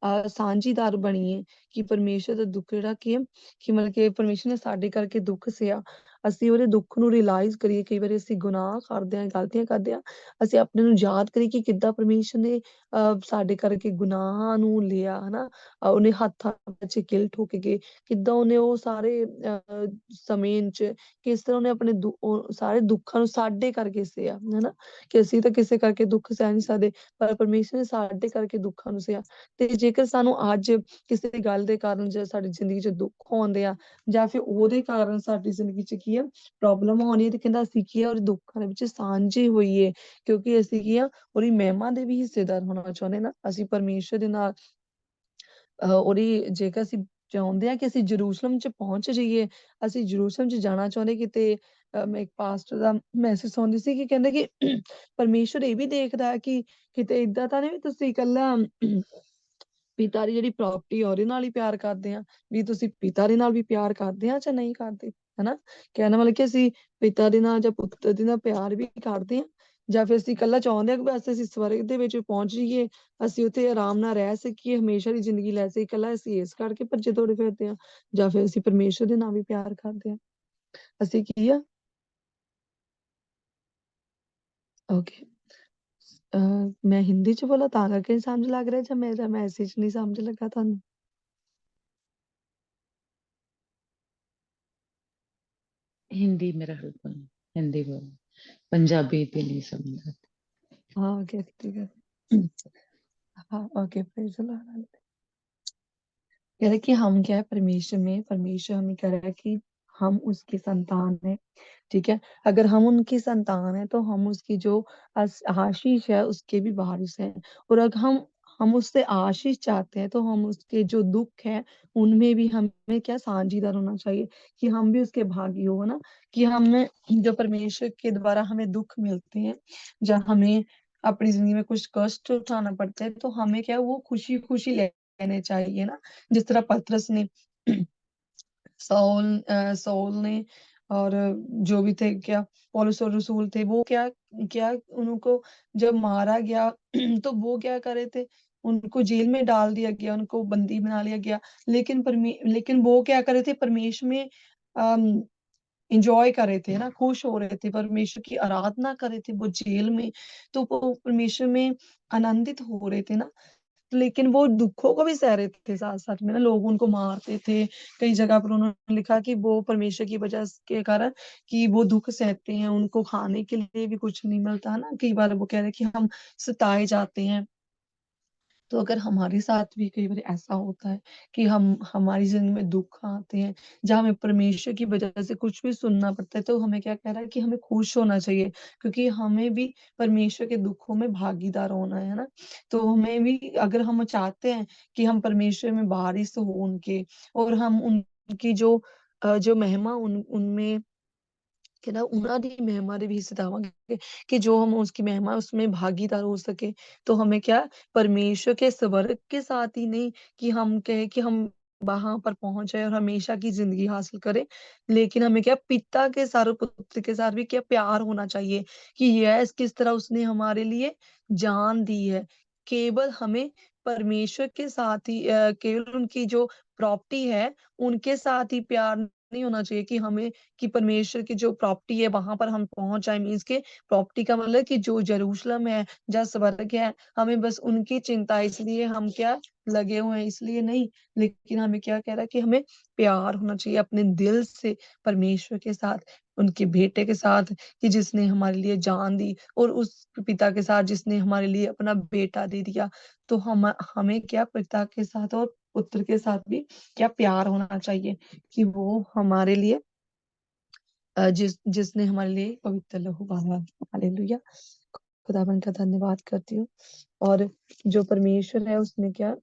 ਸਾਂਝੀਦਾਰ ਬਣੀਏ। ਕਿ ਪਰਮੇਸ਼ਰ ਦਾ ਦੁੱਖ ਜਿਹੜਾ ਕੀ ਹੈ ਕਿ ਮਤਲਬ ਕਿ ਪਰਮੇਸ਼ਰ ਨੇ ਸਾਡੇ ਕਰਕੇ ਦੁੱਖ ਸਿਆ, ਅਸੀਂ ਉਹਦੇ ਦੁੱਖ ਨੂੰ ਰਿਅਲਾਈਜ਼ ਕਰੀਏ। ਕਈ ਵਾਰੀ ਅਸੀਂ ਗੁਨਾਹ ਕਰਦੇ ਹਾਂ, ਗਲਤੀਆਂ ਕਰਦੇ ਹਾਂ, ਅਸੀਂ ਆਪਣੇ ਨੂੰ ਯਾਦ ਕਰੀਏ ਕਿ ਕਿੱਦਾਂ ਪਰਮੇਸ਼ਰ ਨੇ ਸਾਡੇ ਕਰਕੇ ਗੁਨਾਹਾਂ ਨੂੰ ਲਿਆ, ਹਨਾ। ਉਹਨੇ ਹੱਥਾਂ ਵਿੱਚ ਕਿਲ ਠੋਕ ਕੇ ਕਿੱਦਾਂ ਉਹਨੇ ਉਹ ਸਾਰੇ ਸਮੇਂ ਚ ਕਿਸ ਤਰ੍ਹਾਂ ਉਹਨੇ ਆਪਣੇ ਸਾਰੇ ਦੁੱਖਾਂ ਨੂੰ ਸਾਡੇ ਕਰਕੇ ਸਹਿਆ, ਹਨਾ। ਕਿ ਅਸੀਂ ਤਾਂ ਕਿਸੇ ਕਰਕੇ ਦੁੱਖ ਸਹਿ ਨਹੀਂ ਸਕਦੇ, ਪਰ ਪਰਮੇਸ਼ਰ ਨੇ ਸਾਡੇ ਕਰਕੇ ਦੁੱਖਾਂ ਨੂੰ ਸਹਿਆ। ਤੇ ਜੇਕਰ ਸਾਨੂੰ ਅੱਜ ਕਿਸੇ ਗੱਲ ਦੇ ਕਾਰਨ ਜਾਂ ਸਾਡੀ ਜ਼ਿੰਦਗੀ 'ਚ ਦੁੱਖ ਆਉਂਦੇ ਆ ਜਾਂ ਫਿਰ ਉਹਦੇ ਕਾਰਨ ਸਾਡੀ ਜ਼ਿੰਦਗੀ 'ਚ ਕੀ ਆ ਪ੍ਰੋਬਲਮ ਆਉਣੀ ਹੈ, ਤੇ ਕਹਿੰਦਾ ਅਸੀਂ ਕੀ ਆ ਉਹਦੇ ਦੁੱਖਾਂ ਦੇ ਵਿੱਚ ਸਾਂਝੇ ਹੋਈਏ, ਕਿਉਂਕਿ ਅਸੀਂ ਕੀ ਆ ਉਹਦੀ ਮਹਿਮਾ ਦੇ ਵੀ ਹਿੱਸੇਦਾਰ ਹੋਣਾ ਚਾਹੁੰਦੇ ਨਾ। ਅਸੀਂ ਪਰਮੇਸ਼ਰ ਦੇ ਨਾਲ ਉਹਦੀ ਜੇਕਰ ਅਸੀਂ ਚਾਹੁੰਦੇ ਹਾਂ ਕਿ ਅਸੀਂ ਜਰੂਸਲਮ 'ਚ ਪਹੁੰਚ ਜਾਈਏ, ਅਸੀਂ ਜਰੂਸਲਮ 'ਚ ਜਾਣਾ ਚਾਹੁੰਦੇ। ਕਿਤੇ ਮੈਂ ਇੱਕ ਪਾਸਟਰ ਦਾ ਮੈਸੇਜ ਸੁਣਦੀ ਸੀ ਕਿ ਕਹਿੰਦੇ ਕਿ ਪਰਮੇਸ਼ਰ ਇਹ ਵੀ ਦੇਖਦਾ ਹੈ ਕਿ ਕਿਤੇ ਏਦਾਂ ਤਾਂ ਨਹੀਂ ਵੀ ਤੁਸੀਂ ਇਕੱਲਾ ਪਿਤਾ ਦੀ ਜਿਹੜੀ ਪ੍ਰਾਪਰਟੀ ਉਹਦੇ ਨਾਲ ਹੀ ਪਿਆਰ ਕਰਦੇ ਆ, ਵੀ ਤੁਸੀਂ ਪਿਤਾ ਦੇ ਨਾਲ ਵੀ ਪਿਆਰ ਕਰਦੇ ਆ ਜਾਂ ਨਹੀਂ ਕਰਦੇ, ਹਨਾ। ਕਹਿਣ ਦਾ ਮਤਲਬ ਕਿ ਅਸੀਂ ਪਿਤਾ ਦੇ ਨਾਲ ਜਾਂ ਪੁੱਤਰ ਦੇ ਨਾਲ ਪਿਆਰ ਵੀ ਕਰਦੇ ਆ, ਜਾਂ ਫਿਰ ਅਸੀਂ ਇਕੱਲਾ ਚਾਹੁੰਦੇ ਹਾਂ ਕਿ ਬਸ ਅਸੀਂ ਸਵਰਗ ਦੇ ਵਿੱਚ ਪਹੁੰਚ ਜਾਈਏ, ਅਸੀਂ ਉੱਥੇ ਆਰਾਮ ਨਾਲ ਰਹਿ ਸਕੀਏ, ਹਮੇਸ਼ਾ ਦੀ ਜ਼ਿੰਦਗੀ ਲੈ ਸਕੀਏ, ਇਕੱਲਾ ਅਸੀਂ ਇਸ ਕਰਕੇ ਭੱਜੇ ਦੌੜੇ ਫਿਰਦੇ ਹਾਂ, ਜਾਂ ਫਿਰ ਅਸੀਂ ਪਰਮੇਸ਼ਰ ਦੇ ਨਾਲ ਵੀ ਪਿਆਰ ਕਰਦੇ ਹਾਂ। ਅਸੀਂ ਕੀ ਆ ਓਕੇ ਮੈਂ ਹਿੰਦੀ ਚ ਬੋਲਾ ਤਾਂ ਕਰਕੇ ਨੀ ਸਮਝ ਲੱਗ ਰਿਹਾ, ਜਾਂ ਮੇਰਾ ਮੈਸੇਜ ਨਹੀਂ ਸਮਝ ਲੱਗਾ ਤੁਹਾਨੂੰ? हिंदी मेरा हल्का हिंदी बोल, पंजाबी भी नहीं समझ आती। हाँ ओके ठीक है। हाँ ओके, प्रेज द लॉर्ड। कह रहे कि हम क्या है परमेश्वर में, परमेश्वर हमें कह रहा है कि हम उसकी संतान है, ठीक है। अगर हम उनकी संतान है तो हम उसकी जो आशीष है उसके भी वारिस हैं। और अगर हम उससे आशीष चाहते हैं तो हम उसके जो दुख है उनमें भी हमें क्या साझीदार होना चाहिए, कि हम भी उसके भागी हो ना। कि हमें जो परमेश्वर के द्वारा हमें दुख मिलते हैं, जब हमें अपनी जिंदगी में कुछ कष्ट उठाना पड़ता है, तो हमें क्या वो खुशी खुशी लेने चाहिए ना। जिस तरह पतरस ने सौल ने और जो भी थे क्या पौलुस और रसूल थे, वो क्या क्या उनको जब मारा गया तो वो क्या करे थे, उनको जेल में डाल दिया गया, उनको बंदी बना लिया गया, लेकिन वो क्या कर रहे थे, परमेश्वर में इंजॉय कर रहे थे ना, खुश हो रहे थे, परमेश्वर की आराधना कर रहे थे वो जेल में, तो वो परमेश्वर में आनंदित हो रहे थे ना। लेकिन वो दुखों को भी सह रहे थे साथ साथ में ना, लोग उनको मारते थे। कई जगह पर उन्होंने लिखा कि वो परमेश्वर की वजह के कारण कि वो दुख सहते हैं, उनको खाने के लिए भी कुछ नहीं मिलता ना। कई बार वो कह रहे कि हम सताए जाते हैं। तो अगर हमारे साथ भी कई बार ऐसा होता है कि हमारी जिंदगी में दुख आते हैं, जहाँ हमें परमेश्वर की वजह से कुछ भी सुनना पड़ता है, तो हमें क्या कह रहा है कि हमें खुश होना चाहिए, क्योंकि हमें भी परमेश्वर के दुखों में भागीदार होना है ना। तो हमें भी, अगर हम चाहते हैं कि हम परमेश्वर में वारिस हो उनके, और हम उनकी जो महिमा उनमें कि ना ਉਹਨਾਂ ਦੀ महिमा ਦੇ भी हिस्से पावांगे, कि जो हम उसकी महिमा उसमें भागीदार हो सके। तो हमें क्या, परमेश्वर के स्वर्ग के साथ ही नहीं कि हम कहे कि हम वहां पर पहुंच जाए और हमेशा की जिंदगी हासिल करें, लेकिन हमें क्या, पिता के साथ और पुत्र के साथ भी क्या प्यार होना चाहिए, कि यस किस तरह उसने हमारे लिए जान दी है। केवल हमें परमेश्वर के साथ ही केवल उनकी जो प्रॉपर्टी है उनके साथ ही प्यार नहीं होना चाहिए, कि हमें कि परमेश्वर की जो प्रॉपर्टी है वहां पर हम पहुंच जाए, मीन्स के प्रॉपर्टी का मतलब कि जो यरूशलेम है, जहाँ स्वर्ग है, हमें बस उनकी चिंता है, इसलिए हम क्या लगे हुए हैं, इसलिए नहीं। लेकिन हमें क्या कह रहा है कि हमें प्यार होना चाहिए अपने दिल से परमेश्वर के साथ, उनके बेटे के साथ, कि जिसने हमारे लिए जान दी, और उस पिता के साथ जिसने हमारे लिए अपना बेटा दे दिया। तो हमें क्या, पिता के साथ और पुत्र के साथ भी क्या प्यार होना चाहिए, कि वो हमारे लिए जिसने हमारे लिए पवित्र लहू बहाया। हालेलुया। खुदावन का धन्यवाद करती हूँ। और जो परमेश्वर है उसने क्या,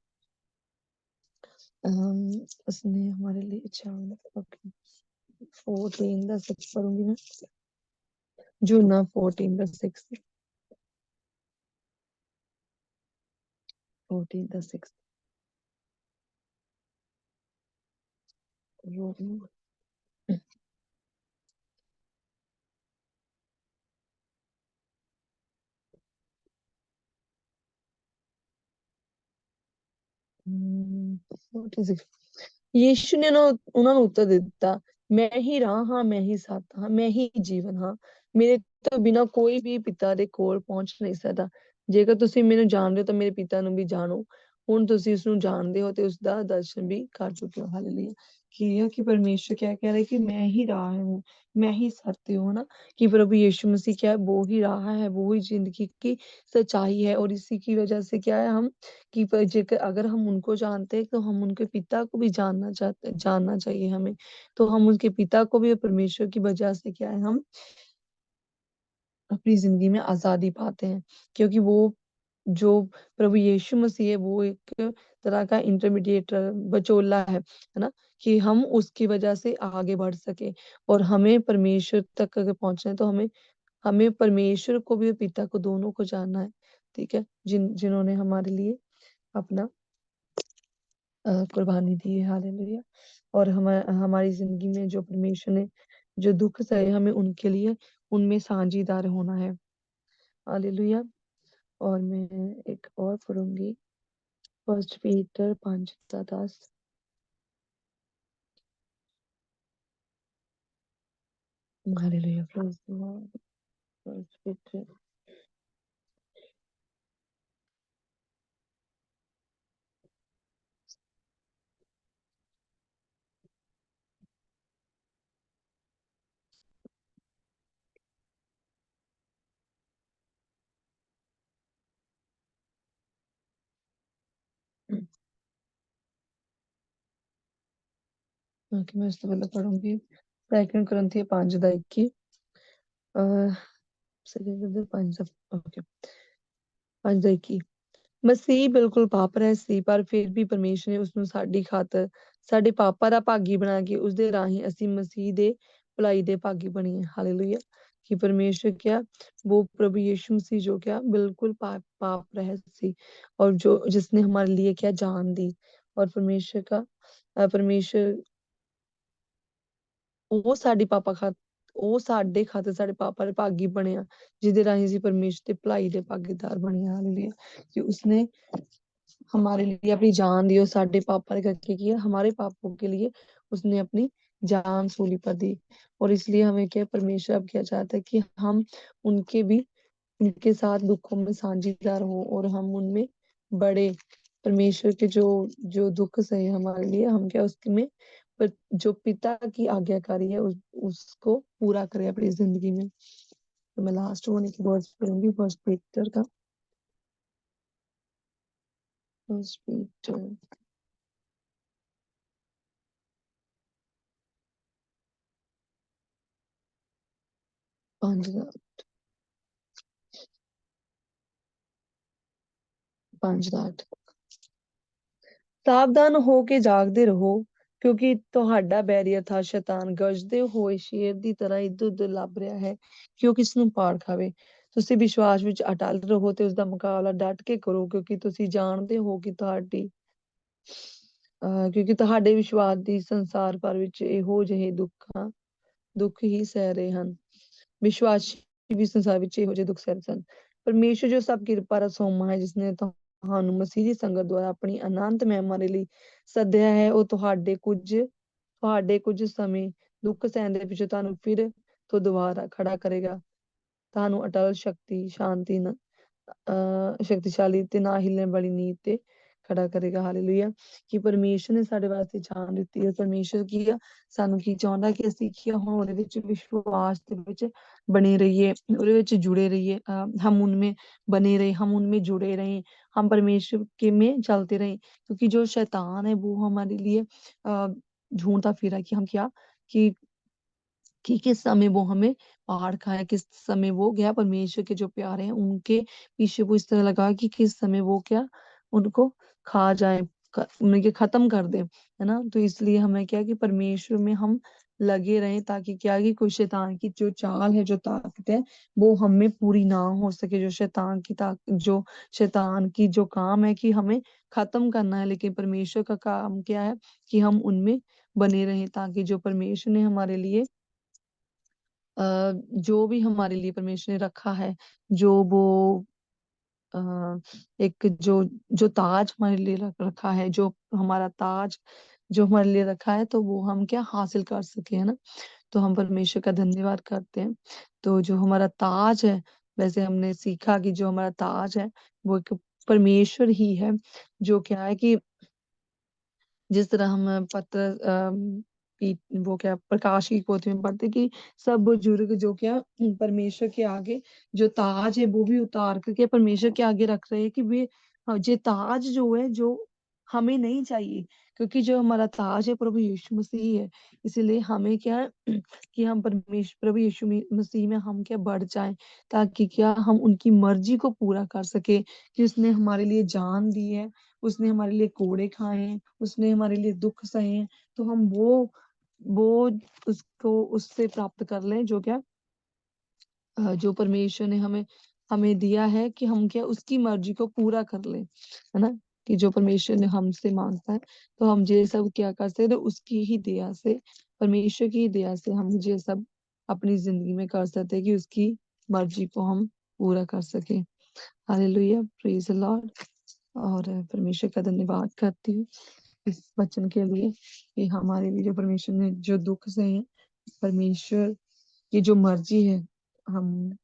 उसने हमारे लिए, अच्छा, ओके, 14:6 पढ़ूंगी मैं, जूना 14:6, 14:6, हम्म, 46। यीशु ने ना ਉਹਨਾਂ ਨੂੰ ਉੱਤਰ ਦਿੱਤਾ, ਮੈਂ ਹੀ ਰਾਹ ਹਾਂ, ਮੈਂ ਹੀ ਸੱਚ ਹਾਂ, ਮੈਂ ਹੀ ਜੀਵਨ ਹਾਂ, ਮੇਰੇ ਤੋਂ ਬਿਨਾਂ ਕੋਈ ਵੀ ਪਿਤਾ ਦੇ ਕੋਲ ਪਹੁੰਚ ਨਹੀਂ ਸਕਦਾ। ਜੇਕਰ ਤੁਸੀਂ ਮੈਨੂੰ ਜਾਣਦੇ ਹੋ ਤਾਂ ਮੇਰੇ ਪਿਤਾ ਨੂੰ ਵੀ ਜਾਣੋ। ਹੁਣ ਤੁਸੀਂ ਉਸ ਨੂੰ ਜਾਣਦੇ ਹੋ ਤੇ ਉਸ ਦਾ ਦਰਸ਼ਨ ਵੀ ਕਰ ਚੁੱਕੇ ਹੋ। हालेलुया। कि परमेश्वर क्या कह रहा है कि मैं ही राह हूँ, मैं ही सत्य हूँ ना, कि प्रभु यीशु मसीह क्या है, वो ही राह है, वो ही जिंदगी की सच्चाई है। और इसी की वजह से क्या है, हम कि जेकर अगर हम उनको जानते हैं तो हम उनके पिता को भी जानना चाहिए हमें। तो हम उनके पिता को भी, परमेश्वर की वजह से क्या है, हम अपनी जिंदगी में आजादी पाते हैं, क्योंकि वो जो प्रभु यीशु मसीह है वो एक तरह का इंटरमीडिएटर, बचोला है ना, कि हम उसकी वजह से आगे बढ़ सके। और हमें परमेश्वर तक अगर पहुंचना है तो हमें हमें परमेश्वर को भी और पिता को, दोनों को जानना है। ठीक है, जिन्होंने हमारे लिए अपना कुर्बानी दी है। हालेलुया। और हमारी जिंदगी में जो परमेश्वर ने जो दुख सहे, हमें उनके लिए उनमें साझीदार होना है। हालेलुया। और मैं एक और पढ़ूंगी, 1 Peter 5:10। Hallelujah, praise the Lord. 1 Peter, मैं इससे पहले पढ़ूंगी 2 कुरिन्थियों 5:21। 5, ओके, 5:21। ਮਸੀਹ ਬਿਲਕੁਲ ਪਾਪ ਰਹਿਤ ਸੀ, ਪਰ ਫਿਰ ਵੀ ਪਰਮੇਸ਼ਰ ਨੇ ਉਸਨੂੰ ਸਾਡੀ ਖਾਤਰ ਸਾਡੇ ਪਾਪਾਂ ਦਾ ਭਾਗੀ ਬਣਾ ਕੇ ਉਸਦੇ ਰਾਹੀਂ ਅਸੀਂ ਮਸੀਹ ਦੇ ਭਲਾਈ ਦੇ ਭਾਗੀ ਬਣੀਏ। हालेलुया। कि परमेश्वर क्या, वो प्रभु यीशु मसीह जो क्या बिल्कुल पाप रहित सी, और जो जिसने हमारे लिए क्या जान दी। और परमेश्वर ਉਹ ਸਾਡੀ ਪਾਪਾ ਖਾ ਉਹ ਸਾਡੇ ਖਾਤਰ ਸਾਡੇ ਪਾਪਾ ਦੇ ਭਾਗੀ ਬਣਿਆ, ਜਿਹਦੇ ਰਾਹੀਂ ਅਸੀਂ ਪਰਮੇਸ਼ਰ ਦੇ ਭਲਾਈ ਦੇ ਭਾਗੀਦਾਰ ਬਣੇ। हालेलुया। कि उसने हमारे लिए अपनी जान दी और साढ़े पापा ने करके किया, हमारे पापों के लिए उसने अपनी जान सूली पर दी। और इसलिए हमें क्या परमेश्वर अब क्या चाहता है कि हम उनके भी उनके साथ दुखों में साझीदार हो और हम उनमें बड़े। परमेश्वर के जो जो दुख सहे हमारे लिए, हम क्या उसके में पर जो पिता की आज्ञाकारी है उसको पूरा करें अपनी जिंदगी में। तो मैं लास्ट होने की वर्ड्स पढ़ूंगी फर्स्ट पीटर का। फर्स्ट पीटर 5:8 5:8 ਸਾਵਧਾਨ ਹੋ ਕੇ ਜਾਗਦੇ ਰਹੋ ਕਿਉਂਕਿ ਤੁਹਾਡਾ ਬੈਰੀਅਰ ਥਾ ਸ਼ੈਤਾਨ ਗਰਜਦੇ ਹੋਏ ਸ਼ੇਰ ਦੀ ਤਰ੍ਹਾਂ ਇੱਧਰ ਉੱਧਰ ਲੱਭ ਰਿਹਾ ਹੈ ਕਿ ਉਹ ਕਿਸ ਨੂੰ ਪਾੜ ਖਾਵੇ। ਤੁਸੀਂ ਵਿਸ਼ਵਾਸ ਵਿੱਚ ਅਟਲ ਰਹੋ ਤੇ ਉਸਦਾ ਮੁਕਾਬਲਾ ਡਟ ਕੇ ਕਰੋ ਕਿਉਂਕਿ ਤੁਸੀਂ ਜਾਣਦੇ ਹੋ ਕਿ ਕਿਉਂਕਿ ਤੁਹਾਡੇ ਵਿਸ਼ਵਾਸ ਦੀ ਸੰਸਾਰ ਭਰ ਵਿੱਚ ਇਹੋ ਜਿਹੇ ਦੁੱਖ ਹੀ ਸਹਿ ਰਹੇ ਹਨ। ਵਿਸ਼ਵਾਸੀ ਵੀ ਸੰਸਾਰ ਵਿੱਚ ਇਹੋ ਜਿਹੇ ਦੁੱਖ ਸਹਿ ਰਹੇ ਸਨ। ਪਰਮੇਸ਼ਰ ਜੋ ਸਭ ਕਿਰਪਾ ਦਾ ਸੋਮਾ ਹੈ ਜਿਸਨੇ ਤੁਹਾਨੂੰ ਮਸੀਹ ਦੀ ਸੰਗਤ ਦੁਆਰਾ ਆਪਣੀ ਅਨੰਤ ਮਹਿਮਾ ਦੇ ਲਈ ਸੱਦਿਆ ਹੈ, ਉਹ ਤੁਹਾਡੇ ਕੁਝ ਸਮੇਂ ਦੁੱਖ ਸਹਿਣ ਦੇ ਪਿੱਛੇ ਤੁਹਾਨੂੰ ਫਿਰ ਤੋਂ ਦੁਬਾਰਾ ਖੜਾ ਕਰੇਗਾ। ਤੁਹਾਨੂੰ ਅਟਲ ਸ਼ਕਤੀਸ਼ਾਲੀ ਤੇ ਨਾ ਹਿੱਲਣ ਵਾਲੀ ਨੀਂਹ ਤੇ ਖੜਾ ਕਰੇਗਾ। ਹਾਲੇਲੂਇਆ। ਕਿ ਪਰਮੇਸ਼ਰ ਨੇ ਸਾਡੇ ਵਾਸਤੇ ਜਾਨ ਦਿੱਤੀ ਹੈ। ਪਰਮੇਸ਼ਰ ਕੀ ਆ ਸਾਨੂੰ ਕੀ ਚਾਹੁੰਦਾ ਕਿ ਅਸੀਂ ਕੀ ਹੁਣ ਉਹਦੇ ਵਿੱਚ ਵਿਸ਼ਵਾਸ ਦੇ ਵਿੱਚ बने रहिए, ਉਹਦੇ ਵਿੱਚ जुड़े रहिए। हम उनमें बने रहे, हम उनमें जुड़े रहे, हम परमेश्वर के में चलते रहे क्योंकि जो शैतान है वो हमारे लिए ढूंढता फिरा कि हम क्या कि किस समय वो हमें पहाड़ खाए, किस समय वो क्या परमेश्वर के जो प्यारे हैं उनके पीछे वो इस तरह लगा कि किस समय वो क्या उनको खा जाए, उनके खत्म कर दे, है ना। तो इसलिए हमें क्या कि परमेश्वर में हम लगे रहें ताकि क्या कि कोई शैतान की जो चाल है, जो ताकत है वो हमें पूरी ना हो सके। जो शैतान की जो काम है कि हमें खत्म करना है, लेकिन परमेश्वर का काम क्या है कि हम उनमें बने रहें ताकि जो परमेश्वर ने हमारे लिए जो भी हमारे लिए परमेश्वर ने रखा है, जो वो अ, एक जो जो ताज हमारे लिए रखा है, जो हमारा ताज जो हमारे लिए रखा है, तो वो हम क्या हासिल कर सके, है ना। तो हम परमेश्वर का धन्यवाद करते हैं। तो जो हमारा ताज है, वैसे हमने सीखा कि जो हमारा ताज है वो एक परमेश्वर ही है। जो क्या है कि जिस तरह हम वो क्या प्रकाश की पोथी में पढ़ते कि सब बुजुर्ग जो क्या परमेश्वर के आगे जो ताज है वो भी उतार करके परमेश्वर के आगे रख रहे हैं कि वे ये ताज जो है जो हमें नहीं चाहिए क्योंकि जो हमारा ताज है प्रभु यीशु मसीह है। इसीलिए हमें क्या है कि हम परमेश्वर प्रभु यीशु मसीह में हम क्या बढ़ जाएं ताकि क्या हम उनकी मर्जी को पूरा कर सके कि उसने हमारे लिए जान दी है, उसने हमारे लिए कोड़े खाए हैं, उसने हमारे लिए दुख सहे हैं। तो हम वो उसको उससे प्राप्त कर लें जो क्या जो परमेश्वर ने हमें हमें दिया है कि हम क्या उसकी मर्जी को पूरा कर लें, है ना। कि जो परमेश्वर ने हमसे मांगता है तो हम ये सब क्या कर सकते हैं, तो उसकी ही दया से, परमेश्वर की ही दया से हम ये सब अपनी जिंदगी में कर सकते हैं कि उसकी मर्जी को हम पूरा कर सके। Hallelujah, praise the Lord. और परमेश्वर का धन्यवाद करती हूँ इस वचन के लिए कि हमारे लिए जो परमेश्वर ने जो दुख सहे हैं, परमेश्वर की जो मर्जी है हम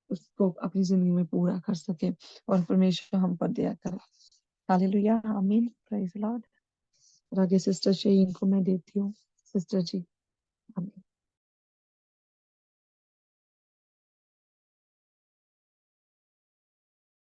उसको अपनी जिंदगी में पूरा कर सके और परमेश्वर हम पर दया करे। हालेलुया, आमीन, प्रेज द लॉर्ड। और आगे सिस्टर शहीन को मैं देती हूँ। सिस्टर जी, आमीन।